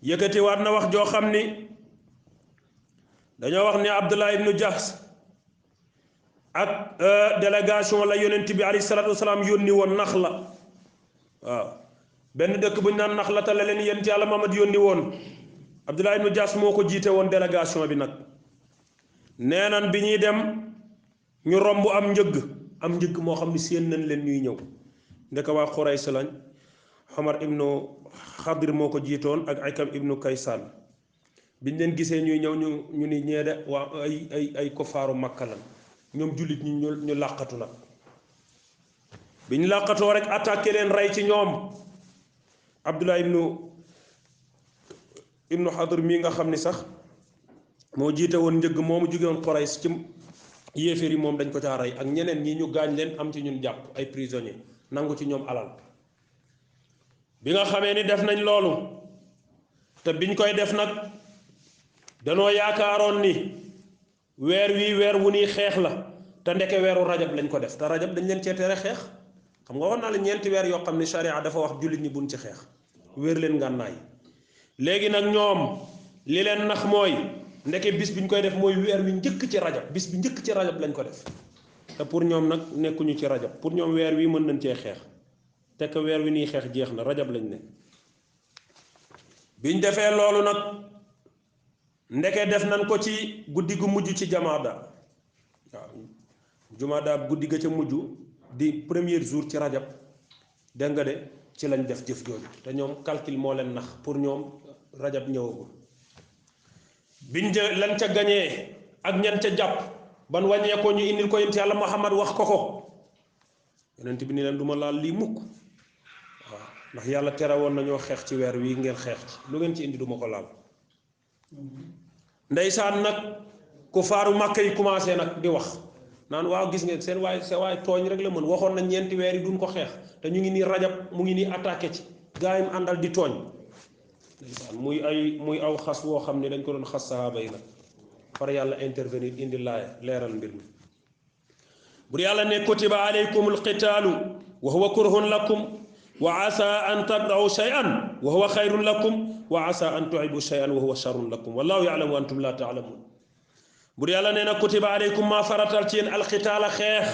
yëkkatiwaat na wax joo xam ni dañoo wax ni Abdullah ibnu Jahs ak délégation la yonent bi alayhi salaatu wasalaam yónni woon nax la waaw benn dëkk bu ñu naan nax la te la leen yonent yàlla Muhammad yónni woon Abdullah ibnu Jahs moo ko jiite woon délégation bi nag nee nan bi ñuy dem ñu romb am njëgg am njëgg moo xam ne séen nañ leen ñuy ñëw ndeka waa Quraysh lañ Omar ibnu Xadir moo ko jiitoon ak Ikam ibnu Kaysaan biñ leen gisee ñuy ñëw ñu ni ñeede waa ay kofaaru Makka lan ñoom jullit ñi ñu làqatu nag biñ làqatoo rek attaqué leen rey ci ñoom Abdullah ibnu Xadir mii nga xam ni sax moo jiite woon njëgg moomu jóge woon Quraysh ci yéeféer yi moom dañ ko caa rey ak ñeneen ñi ñu gaañ leen am ci ñun jàpp ay prisonniers nangu ci ñoom alal bi nga xamee ni def nañ loolu te biñ koy def nag danoo yaakaaroon ni weer wii weer wu nii xeex la te ndeke weeru rajab lañ ko def te rajab dañ leen cee tere xeex xam nga wax naa la ñeenti weer yoo xam ne sharia dafa wax jullit ñi buñ ci xeex wéer leen ngànnaay léegi nag ñoom li leen nax mooy ndeke bis biñ koy def mooy weer wi njëkk ci rajab bis bi njëkk ci rajab lañ ko def te pour ñoom nag nekkuñu ci rajab pour ñoom weer wi mën nañ cee xeex te que weer wi nii xeex jeex na rajab lañ ne biñ defee loolu nag ndeke def nañ ko ci guddi gu mujj ci jamaada waaw jumaada guddi ga ca mujj di premier jour ci rajab dégg nga de ci lañ def jëf jooju te ñoom calcul moo leen nax pour ñoom rajab ñëwagul biñ lañ ca gañee ak ñan ca jàpp ban wàññee ko ñu indil ko yonent yàlla Muhammad wax ko yonent bi ni leen duma laal lii mukk waaw ndax yàlla tere woon nañoo xeex ci weer wi ngeen xeex ci lu ngeen ci indi duma ko laal ndeysaan nag ku faaru Màkka yi commencé nag di wax naan waaw gis ngeen seen waay tooñ rek la mën waxoon na ñeenti weer yi duñ ko xeex te ñu ngi nii rajab mu ngi nii attaqué ci gaa yi mu àndal di tooñ ndeysaan muy aw xas woo xam ne dañ ko doon xas sahaaba yi nag far yàlla intervenir indi laaya leeral mbir mi bur yàlla ne kutiba alaykum alqitaalu wa huwa kurhun lakum wa asa an takrahu shay'an wa huwa xayrun lakum wa asa an tuhibu shay'an wa huwa sharrun lakum wallahu ya'lamu wa antum la ta'lamun bur yàlla nee na kutiba alaykum maa faratal ci yéen alqitaala xeex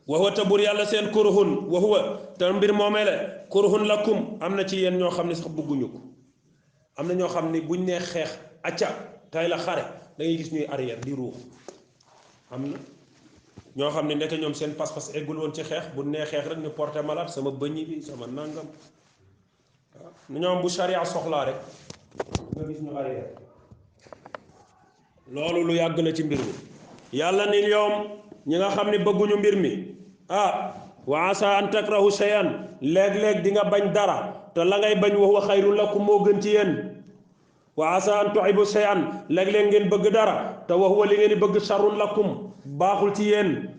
wa huwa te bur yàlla seen kurhun wa huwa te mbir moomee la kurhun lakum am na ci yéen ñoo xam ne sax bëgguñu ko am na ñoo xam ne buñ nee xeex acca tay la xare da ngay gis ñuy arrière di ruux am na ñoo xam ne ndeke ñoom seen pas-pas eggul woon ci xeex bu nee xeex rek ñu porté malade sama bëñ bi sama nangam waaw ñoom bu charia soxlaa rek nga gis ñu arrière loolu lu yàgg la ci mbir mi yàlla ni ñoom ñi nga xam ne bëgguñu mbir mi wa asa an takrahu shay'an léeg-léeg di nga bañ dara te la ngay bañ wa huwa xayrun lakum moo gën ci yéen wa asa an tuhibu shay'an léeg-léeg ngeen bëgg dara te wa huwa li ngeen di bëgg sharrun lakum baaxul ci yéen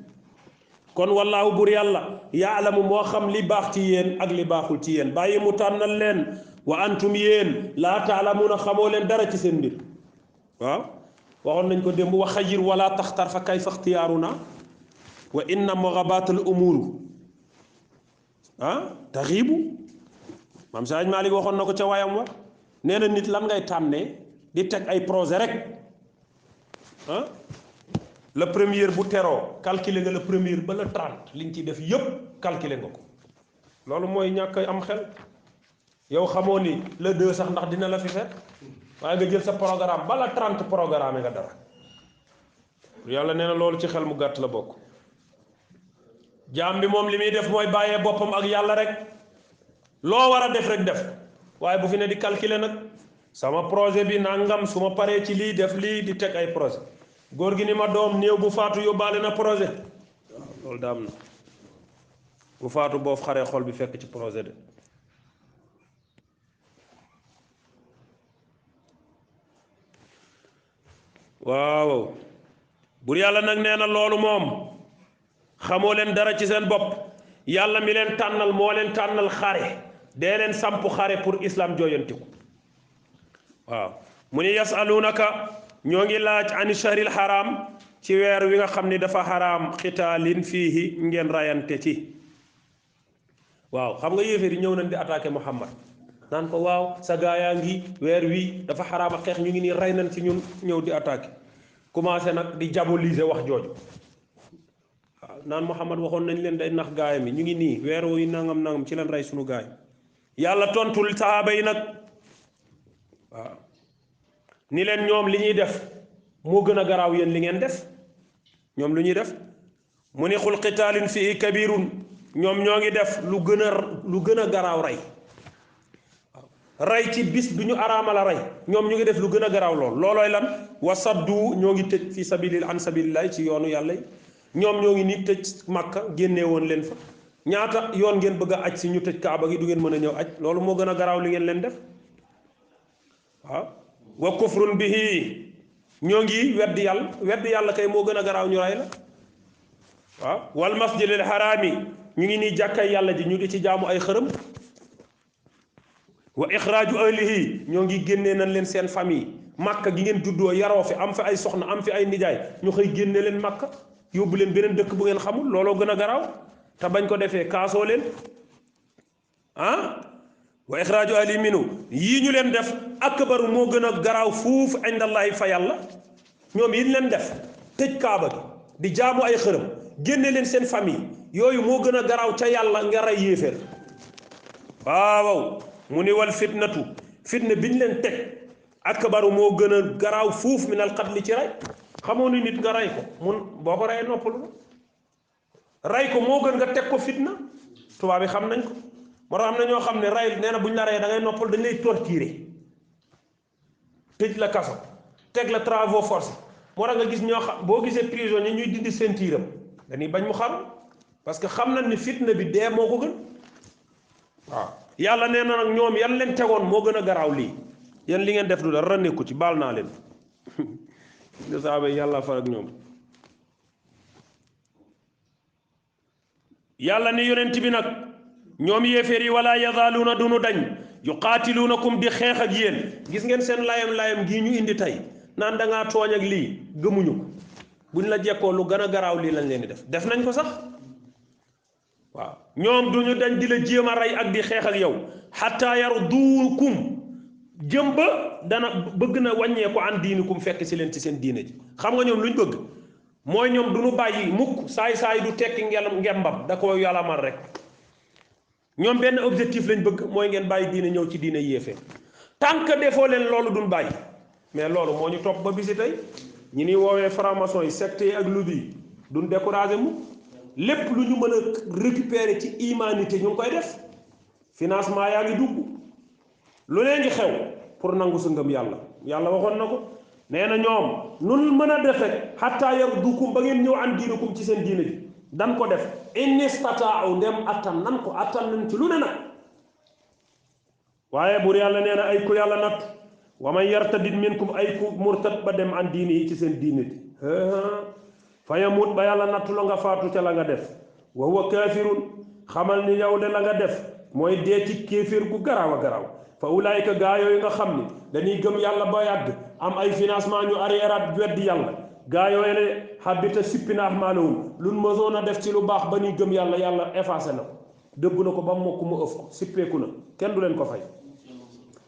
kon wallaahu bur yàlla yaalamu moo xam li baax ci yéen ak li baaxul ci yéen bàyyi mu tànnal leen wa antum yéen laa taalamuuna xamoo leen dara ci seen mbir waaw waxoon nañ ko démb wa xayir wala taxtar fa kayfa ixtiyaaruna wa inna mugabatul umuru taxiibu maam Saaj Maalik waxoon na ko ca wayam wa nee na nit lan ngay tànnee di teg ay projet rek le premier bu teroo calculer nga le premier ba le 30 li nga ciy def yëpp calculer nga ko loolu mooy ñàkk am xel yow xamoo ni le 2 sax ndax dina la fi fekk waaye nga jël sa programme ba le 30 programme nga dara yàlla nee na loolu ci xel mu gàtt la bokk jaam bi moom li muy def mooy bàyyee boppam ak yàlla rek loo war a def rek def waaye bu fi ne di calculer nag sama projet bi nangam su ma paree ci lii def lii di teg ay projet góor gi ni ma doom néew bu faatu yóbbaale na projet waaw loolu daa am na bu faatu boof xaree xol bi fekk ci projet de waaw bur yàlla nag nee na loolu moom xamoo leen dara ci seen bopp yàlla mi leen tànnal moo leen tànnal xare dee leen samp xare pour islam jooyantiku waaw mu ni yasalunaka ñoo ngi laaj ani shahril haram ci weer wi nga xam ni dafa xaraam xitaalin fiihi ngeen rayante ci waaw xam nga yéeféer yi ñëw nañ di attaqué Muhammad naan ko waaw sa gaayaa ngi weer wi dafa xaraam ak xeex ñu ngi nii rey nañ ci ñun ñëw di attaqué commencé nag di diaboliser wax jooju waaw naan Muhammad waxoon nañ leen day nax gaayam yi ñu ngi nii weer wi nangam nangam ci leen rey sunu gaay yàlla tontul sahaaba yi nag waaw ni leen ñoom li ñuy def moo gën a garaaw yéen li ngeen def ñoom lu ñuy def mu ni xul qitaalin fii kabirun ñoom ñoo ngi def lu gën a garaaw rey rey ci bis bi ñu araamal a rey ñoom ñu ngi def lu gën a garaaw loolooy lan wasaddu ñoo ngi tëj fi sabilil an sabilillahi ci yoonu yàlla yi ñoom ñoo ngi nii tëj Makka génnee woon leen fa ñaata yoon ngeen bëgg a aj si ñu tëj Kaaba gi du ngeen mën a ñëw aj loolu moo gën a garaaw li ngeen leen def waaw wa kufrun bihi ñoo ngi weddi yàlla kay moo gën a garaaw ñu rey la waaw wal masjidil haraami ñu ngi nii jàkkay yàlla ji ñu di ci jaamu ay xërëm wa ixraaju ahlihi ñoo ngi génnee nañ leen seen famille Makka gi ngeen juddoo yaroo fi am fi ay soxna am fi ay nijaay ñu xëy génne leen Makka yóbbu leen beneen dëkk bu ngeen xamul looloo gën a garaaw te bañ ko defee kaasoo leen wa ixraaju ahlihi minu yii ñu leen def akbaru moo gën a garaaw fuuf indallahi fa yàlla ñoom yi leen def tëj kaaba gi di jaamu ay xërëm génne leen seen famille yooyu moo gën a garaaw ca yàlla nga rey yéeféer waaw mu ni wal fitnatu fitna biñ leen teg akbaru moo gën a garaaw fuuf min al qatli ci rey xamoo ni nit nga rey ko boo ko reyee noppalu rey ko moo gën nga teg ko fitna tubaab bi xam nañ ko moo tax am na ñoo xam ne rey nee na buñ la reyee da ngay noppal dañ lay torturer tëj la kaso teg la travaux forcés moo tax nga gis ñoo xam boo gisee prison ñi ñuy dindi ceinture am dañuy bañ mu xam parce que xam nañ ni fitna bi dee moo ko gën waaw yàlla nee na nag ñoom yan leen tegoon moo gën a garaaw lii yan li ngeen def du dara nekku ci baal naa leen nga saaba yàlla far ak ñoom yàlla ni yonent bi nag ñoom yéeféer yi wala yazaaluuna dunu dañ yuqaatiluunakum di xeex ak yéen gis ngeen seen layam gii ñu indi tey naan da ngaa tooñ ak lii gëmuñu ko buñ la jekkoo lu gën a garaaw lii lañ leen di def nañ ko sax waaw ñoom duñu dañ di la jéem a rey ak di xeex ak yow xataa yarduukum jëm ba dana bëgg na wàññeeku an diinikum fekk si leen ci seen diine ji xam nga ñoom luñ bëgg mooy ñoom duñu bàyyi mukk saay du tekki ngembam da ko yàllamal rek ñoom benn objectif lañ bëgg mooy ngeen bàyyi diine ñëw ci diine yéefee tant que defoo leen loolu duñ bàyyi mais loolu moo ñu topp ba bisi tey ñi ni woowee franc-maçon yi secte yi ak lobby yi duñ découragé mu lépp lu ñu mën a récupérer ci humanité ñu ngi koy def financement yaa ngi dugg lu leen ngi xew pour nangu sa ngëm yàlla waxoon na ko nee na ñoom nun mën a def rek xataa yardukum ba ngeen ñëw an diinukum ci seen diine ji dan ko def in istataaw ndem attan nan ko attan nañ ci lu ne nag waaye buur yàlla nee na ay ku yàlla natt wa man yartadid minkum ay ku murtad ba dem an diini yi ci seen diine ji fa yamut ba yàlla nattu la nga faatu ca la nga def wa huwa kaafirun xamal ni yow de la nga def mooy dee ci kéeféer gu garaaw a garaaw fa ulaayika gaa yooyu nga xam ni dañuy gëm yàlla ba yàgg am ay financement ñu arriéraat weddi yàlla gaa yooyu ne habita sippi na ahmaalahum luñ mësoon a def ci lu baax ba ñuy gëm yàlla effacé na ko dëbb na ko ba mokk mu ëf ko sippeeku na kenn du leen ko fay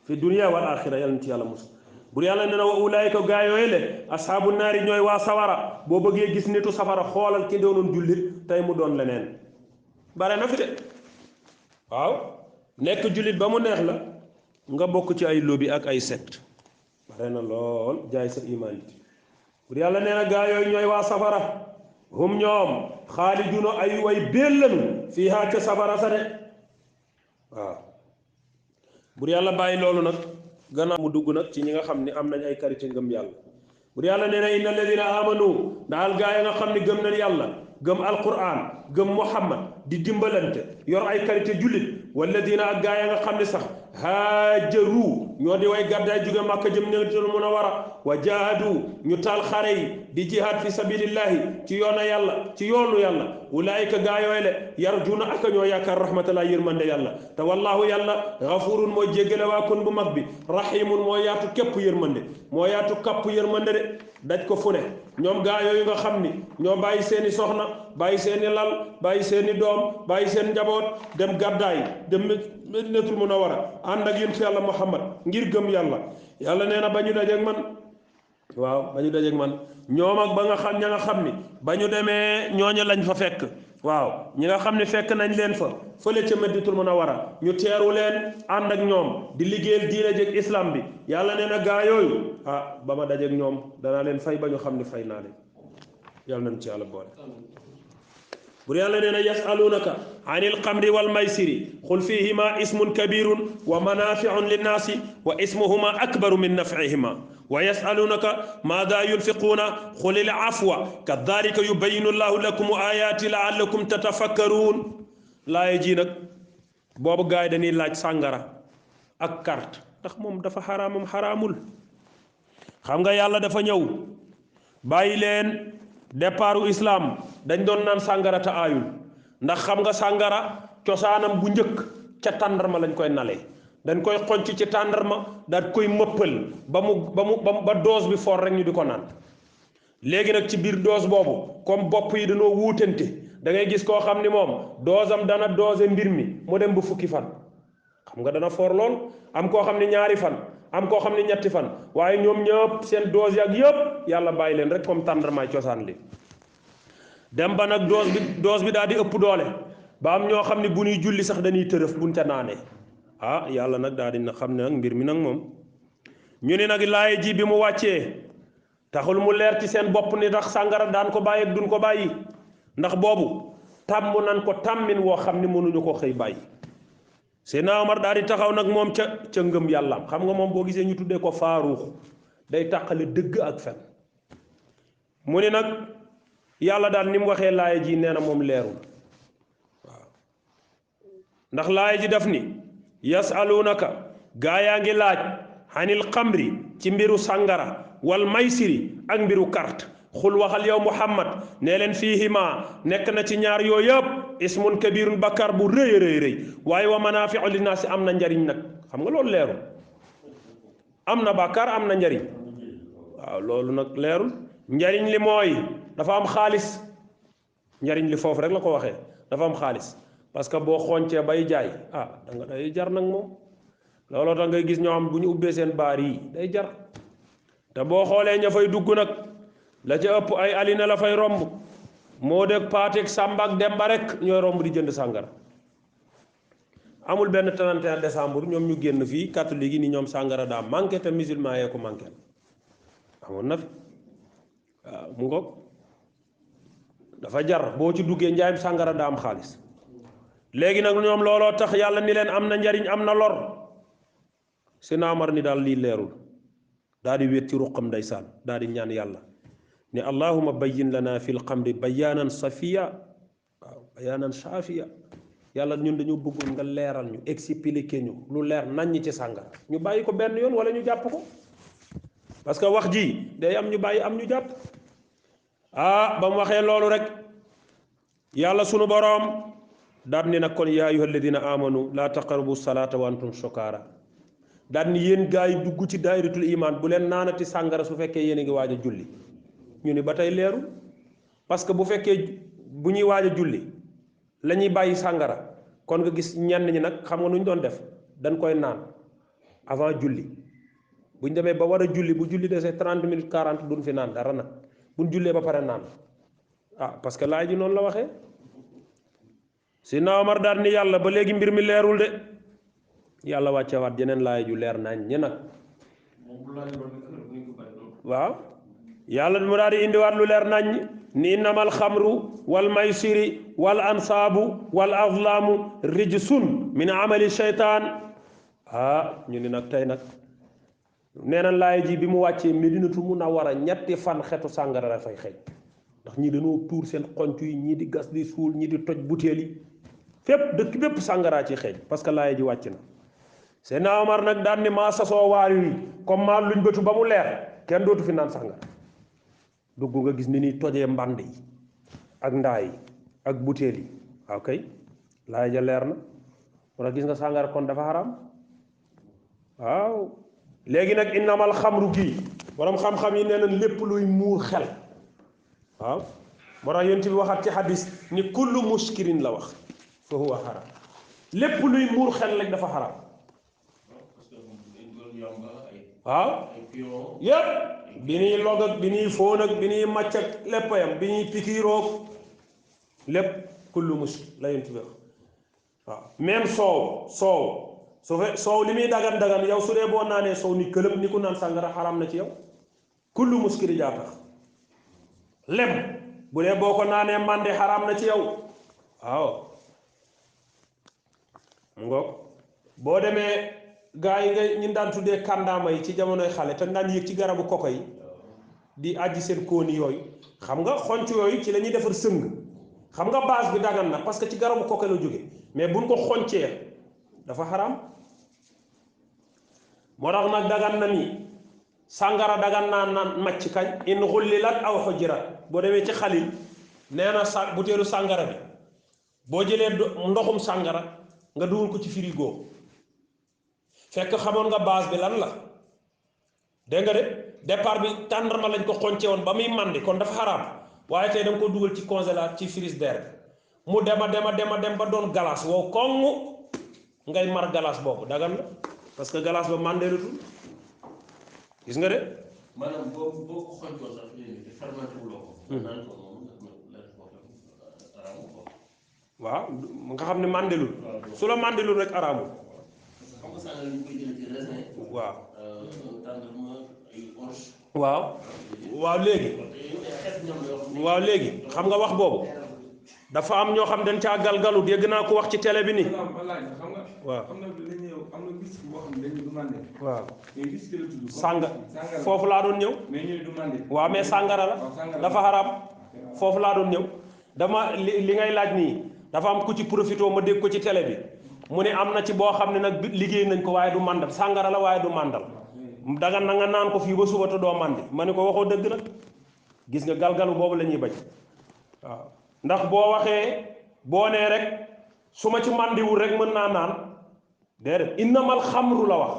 fi dunya wal axira yàlla na ci yàlla musu bu yàlla ne na wa ulaayika gaa yooyu le ashaabu naari ñooy waa sawara boo bëggee gis nitu safara xoolal ki doonoon jullit tey mu doon leneen bare na fi de waaw nekk jullit ba mu neex la nga bokk ci ay lobby ak ay secte bare na lool jaay sa humanité bu yàlla nee na gaa yooyu ñooy waa safara hum ñoom xaaliduna ay way béel lañu fiihaa ca safara sa de waaw bu yàlla bàyyi loolu nag gannaaw mu dugg nag ci ñi nga xam ne am nañ ay qualité ngëm yàlla bu yàlla nee na inna alladina amanu daal gaa yi nga xam ne gëm nañ yàlla gëm alquran gëm muhammad di dimbalante yor ay qualité jullit walladina ak gaa yi nga xam ne sax haajaru ñoo di way gàddaay jóge màkka jëm Madinatul Munawwara wa jaahadu ñu taal xare yi di jihaad fi sabilillahi ci yoonu yàlla ulaayika gaa yooyu le yarjuna ak ñoo yaakaar rahmatullahi yërmande yàlla te wallahu yàlla gafurun mooy jéggale waa kon bu mag bi rahimun moo yaatu képp yërmande moo yaatu kapp yërmande de daj ko fu ne ñoom gaa yooyu nga xam ni ñoo bàyyi seeni soxna bàyyi seeni lal bàyyi seeni doom bàyyi seen njaboot dem gàddaay dem Madinatul Munawwara ànd ak yonent yàlla Muhammad ngir gëm yàlla nee na ba ñu dajeeg man waaw ba ñu dajeeg man ñoom ak ba nga xam ña nga xam ni ba ñu demee ñooñu lañ fa fekk waaw ñi nga xam ne fekk nañ leen fa fële ca Madinatul Munawwara ñu teeru leen ànd ak ñoom di liggéeyal diine jeeg islam bi yàlla nee na gaa yooyu ba ma dajeeg ñoom danaa leen fay ba ñu xam ne fay naa leen yàlla nañ ci yàlla boole bur yàlla nee na yasalunaka anil xamri wal maysiri qul fihima ismun kabirun wa manafiun linnaasi wa ismuhuma akbaru min nafihima wa yasalunaka maada yunfiquuna qul il afwa kadalika yubayinu llahu lakum ayati laallakum tatafakkaruun laaye ji nag boobu gaay dañuy laaj sàngara ak carte ndax moom dafa xaraamam xaraamul xam nga yàlla dafa ñëw bàyyi leen départu islam dañ doon naan sàngara te aayul ndax xam nga sàngara cosaanam bu njëkk ca tàndarma lañ koy nalee dañ koy xonc ci tàndarma daal koy mëppal ba dose bi for rek ñu di ko naan léegi nag ci biir dose boobu comme bopp yi dañoo wuutante da ngay gis koo xam ni moom doosam dana dose mbir mi mu dem ba fukki fan xam nga dana for lool am koo xam ni ñaari fan am koo xam ni ñetti fan waaye ñoom ñëpp seen dose ak yëpp yàlla bàyyi leen rek comme tàndarmaay cosaan li dem ba nag dose bi daal di ëpp doole ba am ñoo xam ni bu ñuy julli sax dañuy tërëf buñ ca naanee ah yàlla nag daal di xam ne nag mbir mi nag moom ñu ni nag laaye ji bi mu wàccee taxul mu leer ci seen bopp ni ndax sàngara daan ko bàyyi ak duñ ko bàyyi ndax boobu tàmm nan ko tàmmin woo xam ni mënuñu ko xëy bàyyi Seydina Omar daal di taxaw nag moom ca ngëm yàllaam xam nga moom boo gisee ñu tuddee ko faaruux day tàqale dëgg ak fen mu ni nag yàlla daal ni mu waxee laaya ji nee na moom leerul waaw ndax laaya ji daf ni yasalunaka gaa yaa ngi laaj xanil xamri ci mbiru sàngara wal maysiri ak mbiru carte xul waxal yow muhammad nee leen fiihima nekk na ci ñaar yooyu yëpp ismun kabirun bakkaar bu rëy rëy rëy waaye wa manaafiu linnaasi am na njariñ nag xam nga loolu leerul am na bakkaar am na njariñ waaw loolu nag leerul njariñ li mooy dafa am xaalis njariñ li foofu rek la ko waxee dafa am xaalis parce que boo xoncee bay jaay ah da nga day jar nag moom looloo tax ngay gis ñoo xam bu ñu ubbee seen baar yi day jar te boo xoolee ña fay dugg nag la ca ëpp ay alina la fay romb moo deg paateeg sàmba ak demba rek ñooy romb di jënd sàngara amul benn 31 décembre ñoom ñu génn fii catholique yi ni ñoom sàngara daa manqué te musulman yee ko manqué amoon na fi waaw mu ngoog dafa jar boo ci duggee njaayam sàngara daa am xaalis léegi nag ñoom looloo tax yàlla ni leen am na njariñ am na lor Seydina Omar ni daal lii leerul daal di wéet ci ruqam ndeysaan daal di ñaan yàlla ne allahuma bayyin lana fil xamri bayaanan safiya waaw bayaanan safiya yàlla ñun dañoo bëggoon nga leeral ñu expliquer ñu lu leer naññ ci sàngara ñu bàyyi ko benn yoon wala ñu jàpp ko parce que wax ji day am ñu bàyyi am ñu jàpp ah ba mu waxee loolu rek yàlla sunu boroom daal ni nag kon yaa ayyuha alladina amanu laa taqrabu salata wa antum sukara daal ni yéen gaa yi dugg ci daayiratul iman bu leen naanati sàngara su fekkee yéen a ngi waaj a julli ñu ni ba tey leerul parce que bu fekkee bu ñuy waaj a julli la ñuy bàyyi sàngara kon nga gis ñenn ñi nag xam nga nu ñu doon def dañ koy naan avant julli bu ñu demee ba war a julli bu julli desee 30 minutes 40 duñ fi naan dara nag buñ jullee ba pare naan ah parce que laay ji noonu la waxee Seydina Omar daal ni yàlla ba léegi mbir mi leerul de yàlla wàcce waat jeneen laay ju leer nañ ñi nag waaw yàlla mu daal di indiwaat lu leer nañ ni innamal xamru wal maysiri wal ansaabu wal azlaamu rijsun min amali sheytaan ah ñu ni nag tey nag nee na laay ji bi mu wàccee Medinatu Munawwara ñetti fan xetu sàngara la fay xeeñ ndax ñi dañoo tuur seen xonc yi ñii di gas di suul ñii di toj butéel yi fépp dëkk bépp sàngaraa ci xeeñ parce que laay ji wàcc na Seydina Omar nag daan ni maa sasoo waar yi comme maa luñ bëtu ba mu leer kenn dootu fi naan sàngara dugg nga gis ni ni tojee mbànd yi ak ndaa yi ak butéel yi waaw kay laay ja leer na moo tax gis nga sàngara kon dafa xaram waaw léegi nag innamal xamru gii borom xam-xam yi nee na lépp luy muur xel waaw moo tax yonent bi waxaat ci xadis ni kullu muskirin la wax fa huwa xaram lépp luy muur xel rek dafa xaram waaw yépp bi ñuy log ak bi ñuy fóon ak bi ñuy màcc ak léppayam bi ñuy pikiiroog lépp kullu muskir la yonent bi wax waaw même soow su fe soow li muy dagan yow su dee boo naanee soow ni këlëb ni ku naan sàngara xaram na ci yow kullu muskiri jaa tax lem bu dee boo ko naanee mànde xaram na ci yow waaw mu ngoog boo demee gaa yi nga ñu daan tuddee kàndaama yi ci jamonoy xale te daan yéeg ci garabu koko yi di àjji seen kóoni yooyu xam nga xonc yooyu ci la ñuy defar sëng xam nga base bi dagan na parce que ci garabu koko la jóge mais buñ ko xoncee dafa xaram moo tax nag dagan na ni sàngara dagan naa naan macc kañ in xullilat aw xujirat boo demee ci xalil nee na butéelu sàngara bi boo jëlee ndoxum sàngara nga dugal ko ci frigo fekk xamoon nga base bi lan la dégg nga de départ bi tàndarma lañ ko xonce woon ba muy màndi kon dafa xaraam waaye tey da nga ko dugal ci congélateur ci frigidaire bi mu dem ba doon glace wow koŋŋ ngay mar glace boobu dagan la parce que glace ba màndeelutul gis nga de maanaam boo ko xoncoon sax fermenté wuloo ko naan ko waaw nga xam ne màndelul su la màndelul rek araamul xam nga sànq ñu koy jëlee ci raisin waaw tàndarma ay orge waaw léegi xam nga wax boobu dafa am ñoo xam dañ caa galgalu dégg naa ko wax ci télé bi ni waaw waaw foofu laa doon ñëw waaw mais sàngara la dafa xaraam foofu laa doon ñëw dama li ngay laaj nii dafa am ku ci profité ma dégg ko ci télé bi mu ne am na ci boo xam ne nag liggéey nañ ko waaye du màndal sàngara la waaye du màndal dagan na nga naan ko fii ba suba te doo màndi ma ne ko waxoo dëgg nag gis nga galgalu boobu la ñuy bañ waaw ndax boo waxee boo nee rek su ma ci màndiwul rek mën naa naan déedéet innamal xamru la wax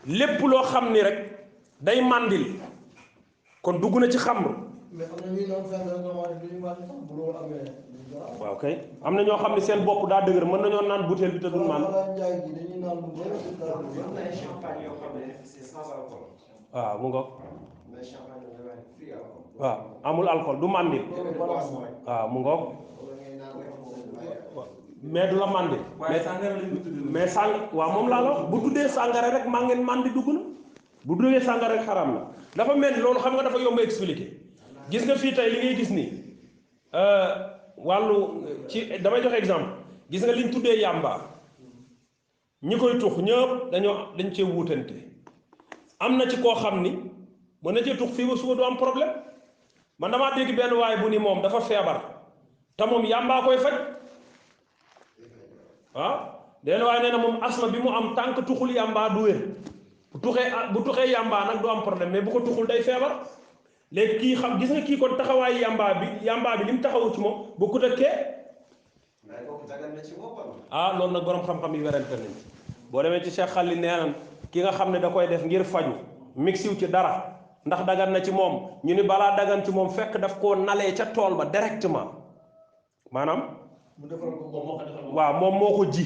lépp loo xam ni rek day màndil kon dugg na ci xamru waaw kay am na ñoo xam ne seen bopp daa dëgër mën nañoo naan butéel bi te duñ mànd waaw mu ngoog waaw amul alcool du màndil waaw mu ngoog mais du la màndi mais sàng waaw moom laa la wax bu tuddee sàngara rek maa ngeen màndi dugg na bu duggee sàngara rek xaraam na dafa mel ni loolu xam nga dafa yomb expliquer gis nga fii tey li ngay gis nii wàllu ci damay joxe exemple gis nga liñ tuddee yàmba ñi koy tux ñëpp dañ cee wuutante am na ci koo xam ni mën na cee tux fii ba suba du am problème man damaa dégg benn waay bu ni moom dafa feebar te moom yàmbaa koy faj waaw benn waay nee na moom asma bi mu am tànk tuxul yàmbaa du wér bu tuxee yàmbaa nag du am problème mais bu ko tuxul day feebar léegi kii xam gis nga kii kon taxawaayu yàmbaa bi li mu taxawu ci moom bokkut ak kee ah loolu nag borom xam-xam yi werante nañ boo demee ci Cheikh Xalil nee na ki nga xam ne da koy def ngir faju mixiw ci dara ndax dagan na ci moom ñu ni balaa dagan ci moom fekk daf koo nalee ca tool ba directement maanaam waaw moom moo ko ji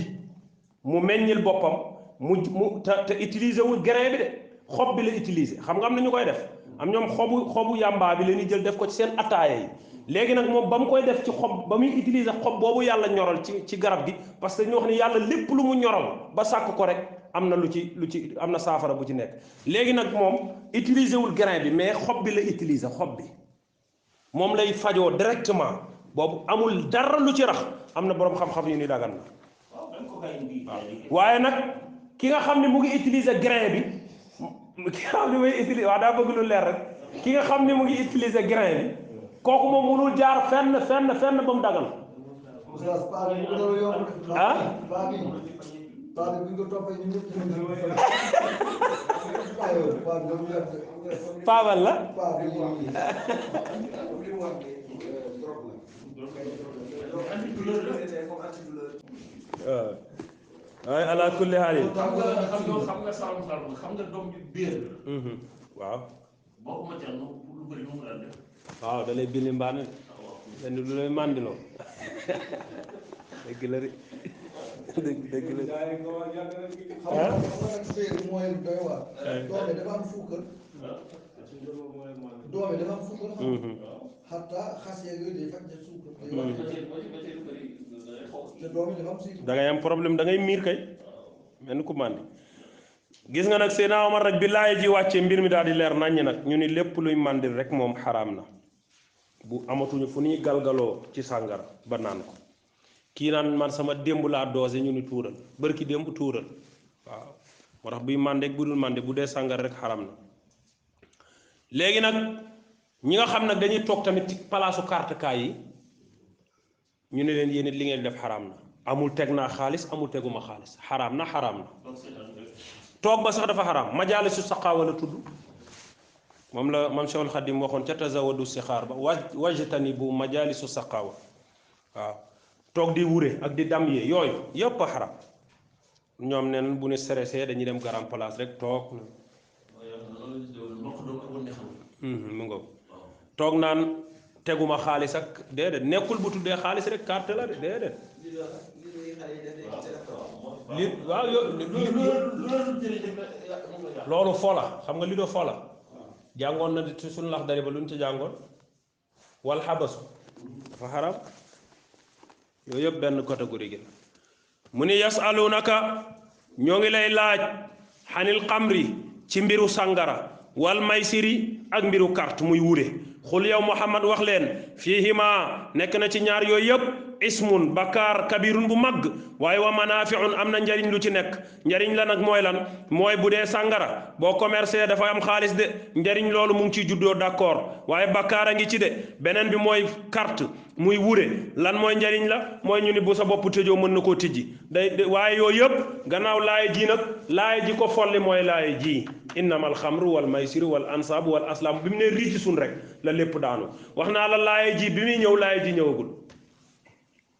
mu meññil boppam mu te utiliser wul grain bi de xob bi la utiliser xam nga am na ñu koy def am ñoom xobu yàmbaa bi la ñuy jël def ko ci seen ataaya yi léegi nag moom ba mu koy def ci xob ba muy utiliser xob boobu yàlla ñoral ci garab gi parce que ñu wax ni yàlla lépp lu mu ñoral ba sàkk ko rek am na lu ci am na saafara bu ci nekk léegi nag moom utiliser wul grain bi mais xob bi la utiliser xob bi moom lay fajoo directement boobu amul dara lu ci rax am na boroom xam-xam yu ni dagan na waaye nag ki nga xam ne mu ngi utiliser grain bi ki nga xam ne muy utiliser waaw daa bëgg lu leer rek ki nga xam ne mu ngi utiliser grain bi kooku moom mënul jaar fenn ba mu dagan ah paabal la waaye ala kulli haal xam nga xam nga doom ju biir waaw boo ko matal lu bëri mu daan def waaw da lay bili mbaane benn lu lay màndiloo dëgg la rek dëgg la mooy doy waar doome dafa am suukar doome dafa am suukar xataa xas yeeg yooyu day faj suukar te doome dafa am suukar da ngay am problème da ngay miir kay mel ni ku màndi gis nga nag Seydina Omar rek bi laay ji wàccee mbir mi daal di leer naññ nag ñu ni lépp luy màndil rek moom xaraam na bu amatuñu fu ñuy galgaloo ci sàngara ba naan ko kii naan man sama démb laa doose ñu ni tuural bërki démb tuural waaw moo tax buy màndeeg bu dul mànde bu dee sàngar rek xaram na léegi nag ñi nga xam nag dañuy toog tamit ci palaasu carte kaay yi ñu ne leen yéen it li ngeen def xaraam na amul teg naa xaalis amul teguma xaalis xaraam na toog ba sax dafa xaraam majaalisu saqaawa la tudd moom la mam Cheikhul Xadim waxoon ca tazawadu sixaar ba wajtani bu majaalisu saqaawa waaw toog di wure ak di dam yee yooyu yëpp a xaram ñoom neen bu ne stressé dañuy dem garam place rek toog mu ngo toog naan teguma xaalis ak déedéet nekkul bu tuddee xaalis rek carte la de déedéet li waaw loolu fola xam nga li do fola jàngoon na ci suñu lax dari ba lu ñu ci jàngoon wal xabasu dafa xaram yooyu yëpp benn catégorie gi la mu ni yasalunaka ñoo ngi lay laaj xanil xamri ci mbiru sàngara wal maysiri ak mbiru carte muy wure xul yow Muhammad wax leen fiihima nekk na ci ñaar yooyu yëpp ismun bakkaar kabirun bu mag waaye wa manaafiun am na njariñ lu ci nekk njariñ la nag mooy lan mooy bu dee sàngara boo commercé dafa am xaalis de njariñ loolu mu ngi ciy juddoo d'accord waaye bakkaar a ngi ci de beneen bi mooy carte muy wure lan mooy njariñ la mooy ñu ni bu sa bopp tëjoo mën na koo tijji day waaye yooyu yëpp gannaaw laay ji nag laay ji ko folli mooy laay ji innama alxamru wal maysiru wal ansaabu wal aslaamu bi mu ne rii ci sun rek la lépp daanu wax naa la laay ji bi muy ñëw laay ji ñëwagul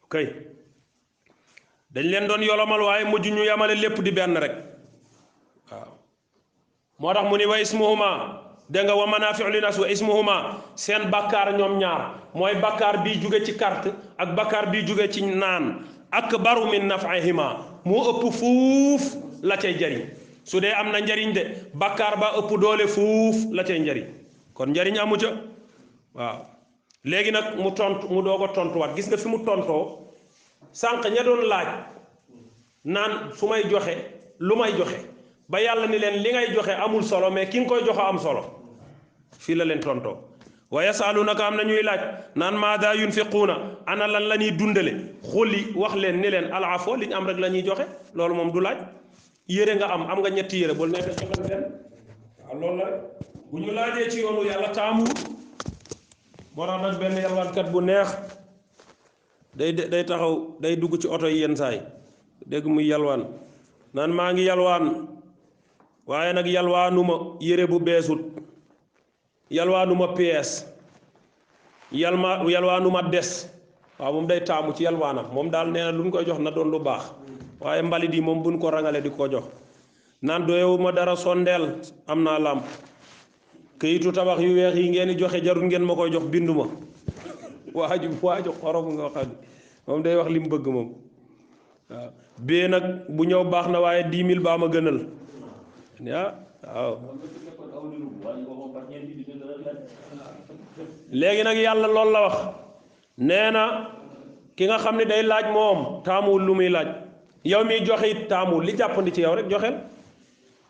kay dañ leen doon yolomal waaye mujj ñu yamale lépp di benn rek waaw moo tax mu ni wa ismuhuma dégg nga wa manaafiu linnaas wa ismuhuma seen bakkaar ñoom ñaar mooy bakkaar bii jóge ci carte ak bakkaar bii jóge ci naan akbaru min naf'ihima moo ëpp fuuf la cay jariñ su dee am na njariñ de bakkaar ba ëpp doole fuuf la cay njariñ kon njariñ amu ca waaw léegi nag mu doog a tontuwaat gis nga fi mu tontoo sànq ña doon laaj naan su may joxe lu may joxe ba yàlla ni leen li ngay joxe amul solo mais ki nga koy joxe am solo fii la leen tontoo wa yasalunaka am na ñuy laaj naan maada yunfiquuna ana lan la ñuy dundale xulli wax leen ni leen al afwa li ñu am rek la ñuy joxe loolu moom du laaj yére nga am nga ñetti yére bul nekk joxe leen waaw loolu la rek bu ñu laajee ci yoonu yàlla taamu moo tax nag benn yalwaankat bu neex day taxaw day dugg ci oto yi yenn saay dégg muy yalwaan naan maa ngi yalwaan waaye nag yalwaanuma yére bu beesut yalwaanuma pièce yalwaanuma des waaw moom day taamu ci yalwaanam moom daal nee na lu ñu koy jox na doon lu baax waaye mbalit yi moom buñ ko rangale di ko jox naan doyewuma dara sondeel am naa làmp këyitu tabax yu weex yi ngeen di joxe jarul ngeen ma koy jox binduma waaju xorom nga xam moom day wax li mu bëgg moom waaw bee nag bu ñëw baax na waaye 10 000 baa ma gënal waaw léegi nag yàlla loolu la wax nee na ki nga xam ne day laaj moom taamuwul lu muy laaj yow miy joxe it taamuwul li jàppandi ci yow rek joxel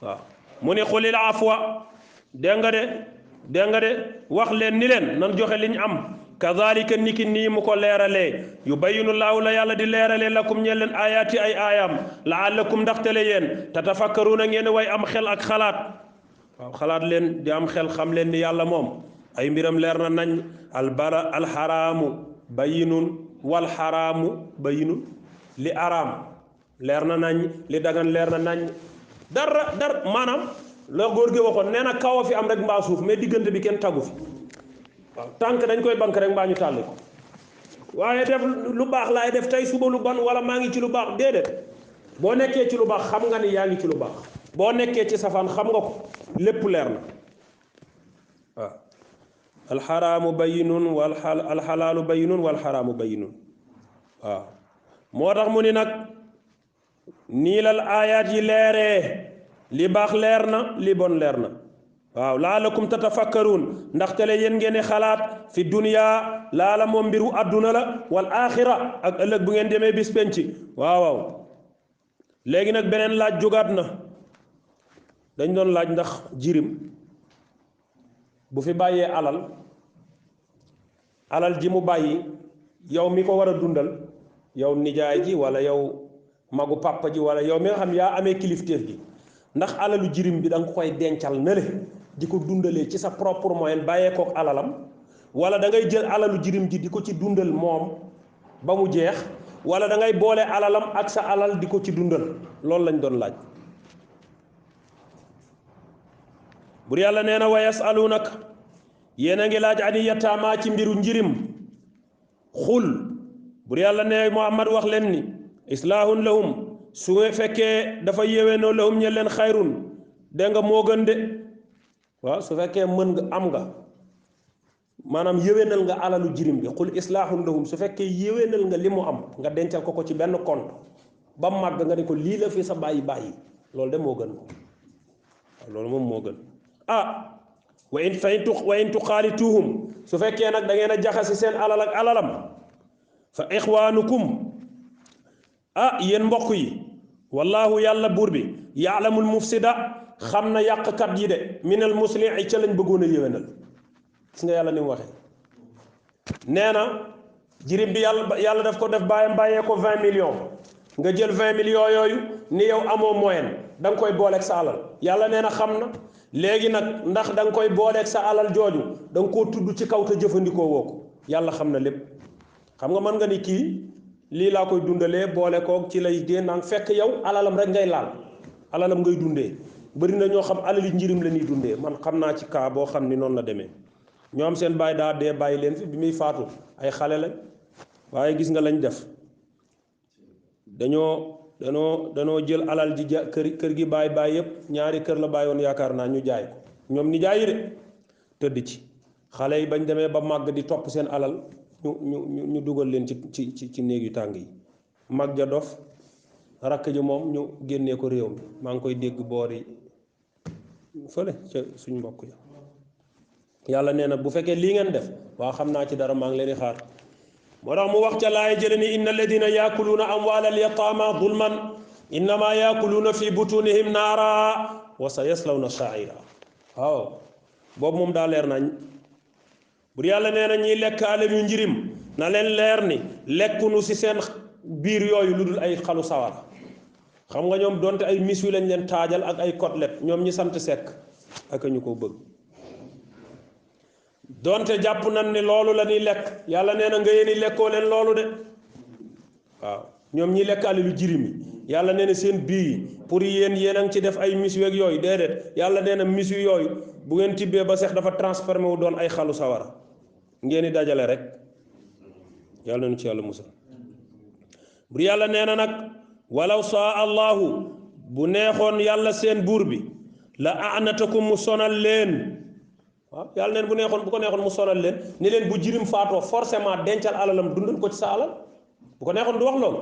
waaw mu ne xulil afwa dégg nga de wax leen ni leen nan joxe liñ am kadhalika niki nii mu ko leeralee yubayyinu laahu la yàlla di leeralee lakum ñeen leen ayaati ay aayaam laallakum ndaxtele yéen tatafakkaruuna ngeen way am xel ak xalaat waaw xalaat leen di am xel xam leen ni yàlla moom ay mbiram leer na nañ alxaraamu bayyinun wal xaraamu bayyinun li araam leer na nañ li dagan leer na nañ dara maanaam la góor gi waxoon nee na kaw a fi am rek mbaa suuf mais diggante bi kenn taggu fi waaw tànk dañ koy bank rek mbaa ñu tàlli ko waaye def lu baax laay def tey suba lu ban wala maa ngi ci lu baax déedéet boo nekkee ci lu baax xam nga ni yaa ngi ci lu baax boo nekkee ci safaan xam nga ko lépp leer na waaw alxaraamu bayyinun wal alxalaalu bayyinun wal xaraamu bayyinun waaw moo tax mu ni nag nii lal aayaat yi leeree li baax leer na li bon leer na waaw laalakum tatafakkaruun ndaxte le yéen ngeen xalaat fi dunya laala moom mbiru àdduna la wal aaxira ak ëllëg bu ngeen demee bis penc waaw léegi nag beneen laaj jógaat na dañ doon laaj ndax jirim bu fi bàyyee alal ji mu bàyyi yow mi ko war a dundal yow nijaay ji wala yow magu papa ji wala yow mi nga xam yaa amee kilifteef gi ndax alalu jirim bi da nga koy dencal nële di ko dundalee ci sa propre moyen bàyyeekook alalam wala da ngay jël alalu jirim ji di ko ci dundal moom ba mu jeex wala da ngay boole alalam ak sa alal di ko ci dundal loolu lañ doon laaj bur yàlla nee na wa yasalunaka yéen a ngi laaj ani yataama ci mbiru njirim xul bur yàlla ne Muhammad wax leen ni islaahun lahum su fekkee dafa yéwénoo lahum ñe leen xayrun dégg nga moo gën de waaw su fekkee mën nga am nga maanaam yéwénal nga alalu jirim bi xul islaahun lahum su fekkee yéwénal nga li mu am nga dencal ko ci benn compte ba màgg nga ne ko lii la fi sa bàyyi loolu de moo gën waaw loolu moom moo gën wa in tuxaalituhum su fekkee nag da ngeen a jaxasi seen alal ak alalam fa ixwaanukum yéen mbokk yi wallahu yàlla buur bi yaalamul mufsida xam na yàqkat yi de minal muslihi ca lañ bëggoon a yéwénal gis nga yàlla ni mu waxee nee na jirim bi yàlla daf ko def bàyyee ko 20 millions nga jël 20 millions yooyu ni yow amoo moyen da nga koy booleeg sa alal yàlla nee na xam na léegi nag ndax da nga koy booleeg sa alal jooju da nga koo tudd ci kaw te jëfandikoo woo ko yàlla xam na lépp xam nga mën nga ni kii lii laa koy dundalee boole koog ci lay dee naan fekk yow alalam rek ngay laal alalam ngay dundee bëri na ñoo xam alali njirim la ñuy dundee man xam naa ci kaa boo xam ni noonu la demee ñoo am seen bàyyi daa dee bàyyi leen fi bi muy faatu ay xale lañ waaye gis nga lañ def danoo jël alal ji kër gi bàyyi yëpp ñaari kër la bàyyi woon yaakaar naa ñu jaay ko ñoom ni jaay yi de tëdd ci xale yi bañ demee ba màgg di topp seen alal ñu dugal leen ci néeg yu tàng yi mag ja dof rakk ji moom ñu génnee ko réew mi maa ngi koy dégg boor yi fële ca suñ mbokk ya yàlla nee na bu fekkee lii ngeen def waaw xam naa ci dara maa ngi leen di xaar moo tax mu wax ca laay jële ni inna alladina yaakuluuna amwaala alyataama zulman innama yaakuluuna fi butunihim naara wa sa yaslawna saira waaw boobu moom daa leer nañ bu yàlla nee na ñiy lekk alal yu njirim na leen leer ni lekkunu ci seen biir yooyu lu dul ay xalu sawar xam nga ñoom donte ay mis yu lañ leen taajal ak ay côtelette ñoom ñi sant sekk ak ñu ko bëgg donte jàpp nañ ni loolu la ñuy lekk yàlla nee na nga yéeni lekkoo leen loolu de waaw ñoom ñi lekk alal yu jirim yi yàlla nee na seen biir yi pour yéen a ngi ci def ay mis weeg yooyu déedéet yàlla nee na mis yu yooyu bu ngeen tibbee ba seex dafa transformé wu doon ay xalu sawara ngeen di dajale rek yàlla nañu ci yàlla musal bu yàlla nee na nag walaw saa allahu bu neexoon yàlla seen buur bi la anatakum mu sonal leen waaw yàlla neen bu ko neexoon mu sonal leen ni leen bu jirim faatoo forcément dencal alalam dundal ko ci sa alal bu ko neexoon du wax loolu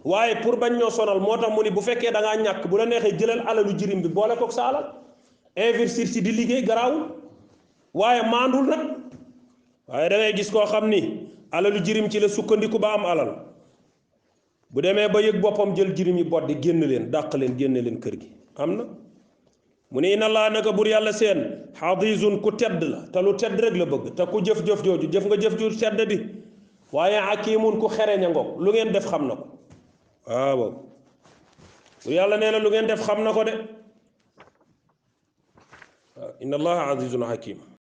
waaye pour bañ ñoo sonal moo tax mu ni bu fekkee da ngaa ñàkk bu la neexee jëlal alalu jirim bi boole kook sa alal investir ci di liggéey garaawul waaye maandul nag waaye da ngay gis koo xam ni alalu jirim ci la sukkandiku ba am alal bu demee ba yëg boppam jël jirim yi boddi génn leen dàq leen génne leen kër gi am na mu ne inna allah naka bur yàlla seen xadisun ku tedd la te lu tedd rek la bëgg te ku jëf-jëf jooju jëf nga jëf ju tedd di waaye hakimun ku xereña ngoog lu ngeen def xam na ko waaw bur yàlla nee na lu ngeen def xam na ko de inna allaha azizun hakim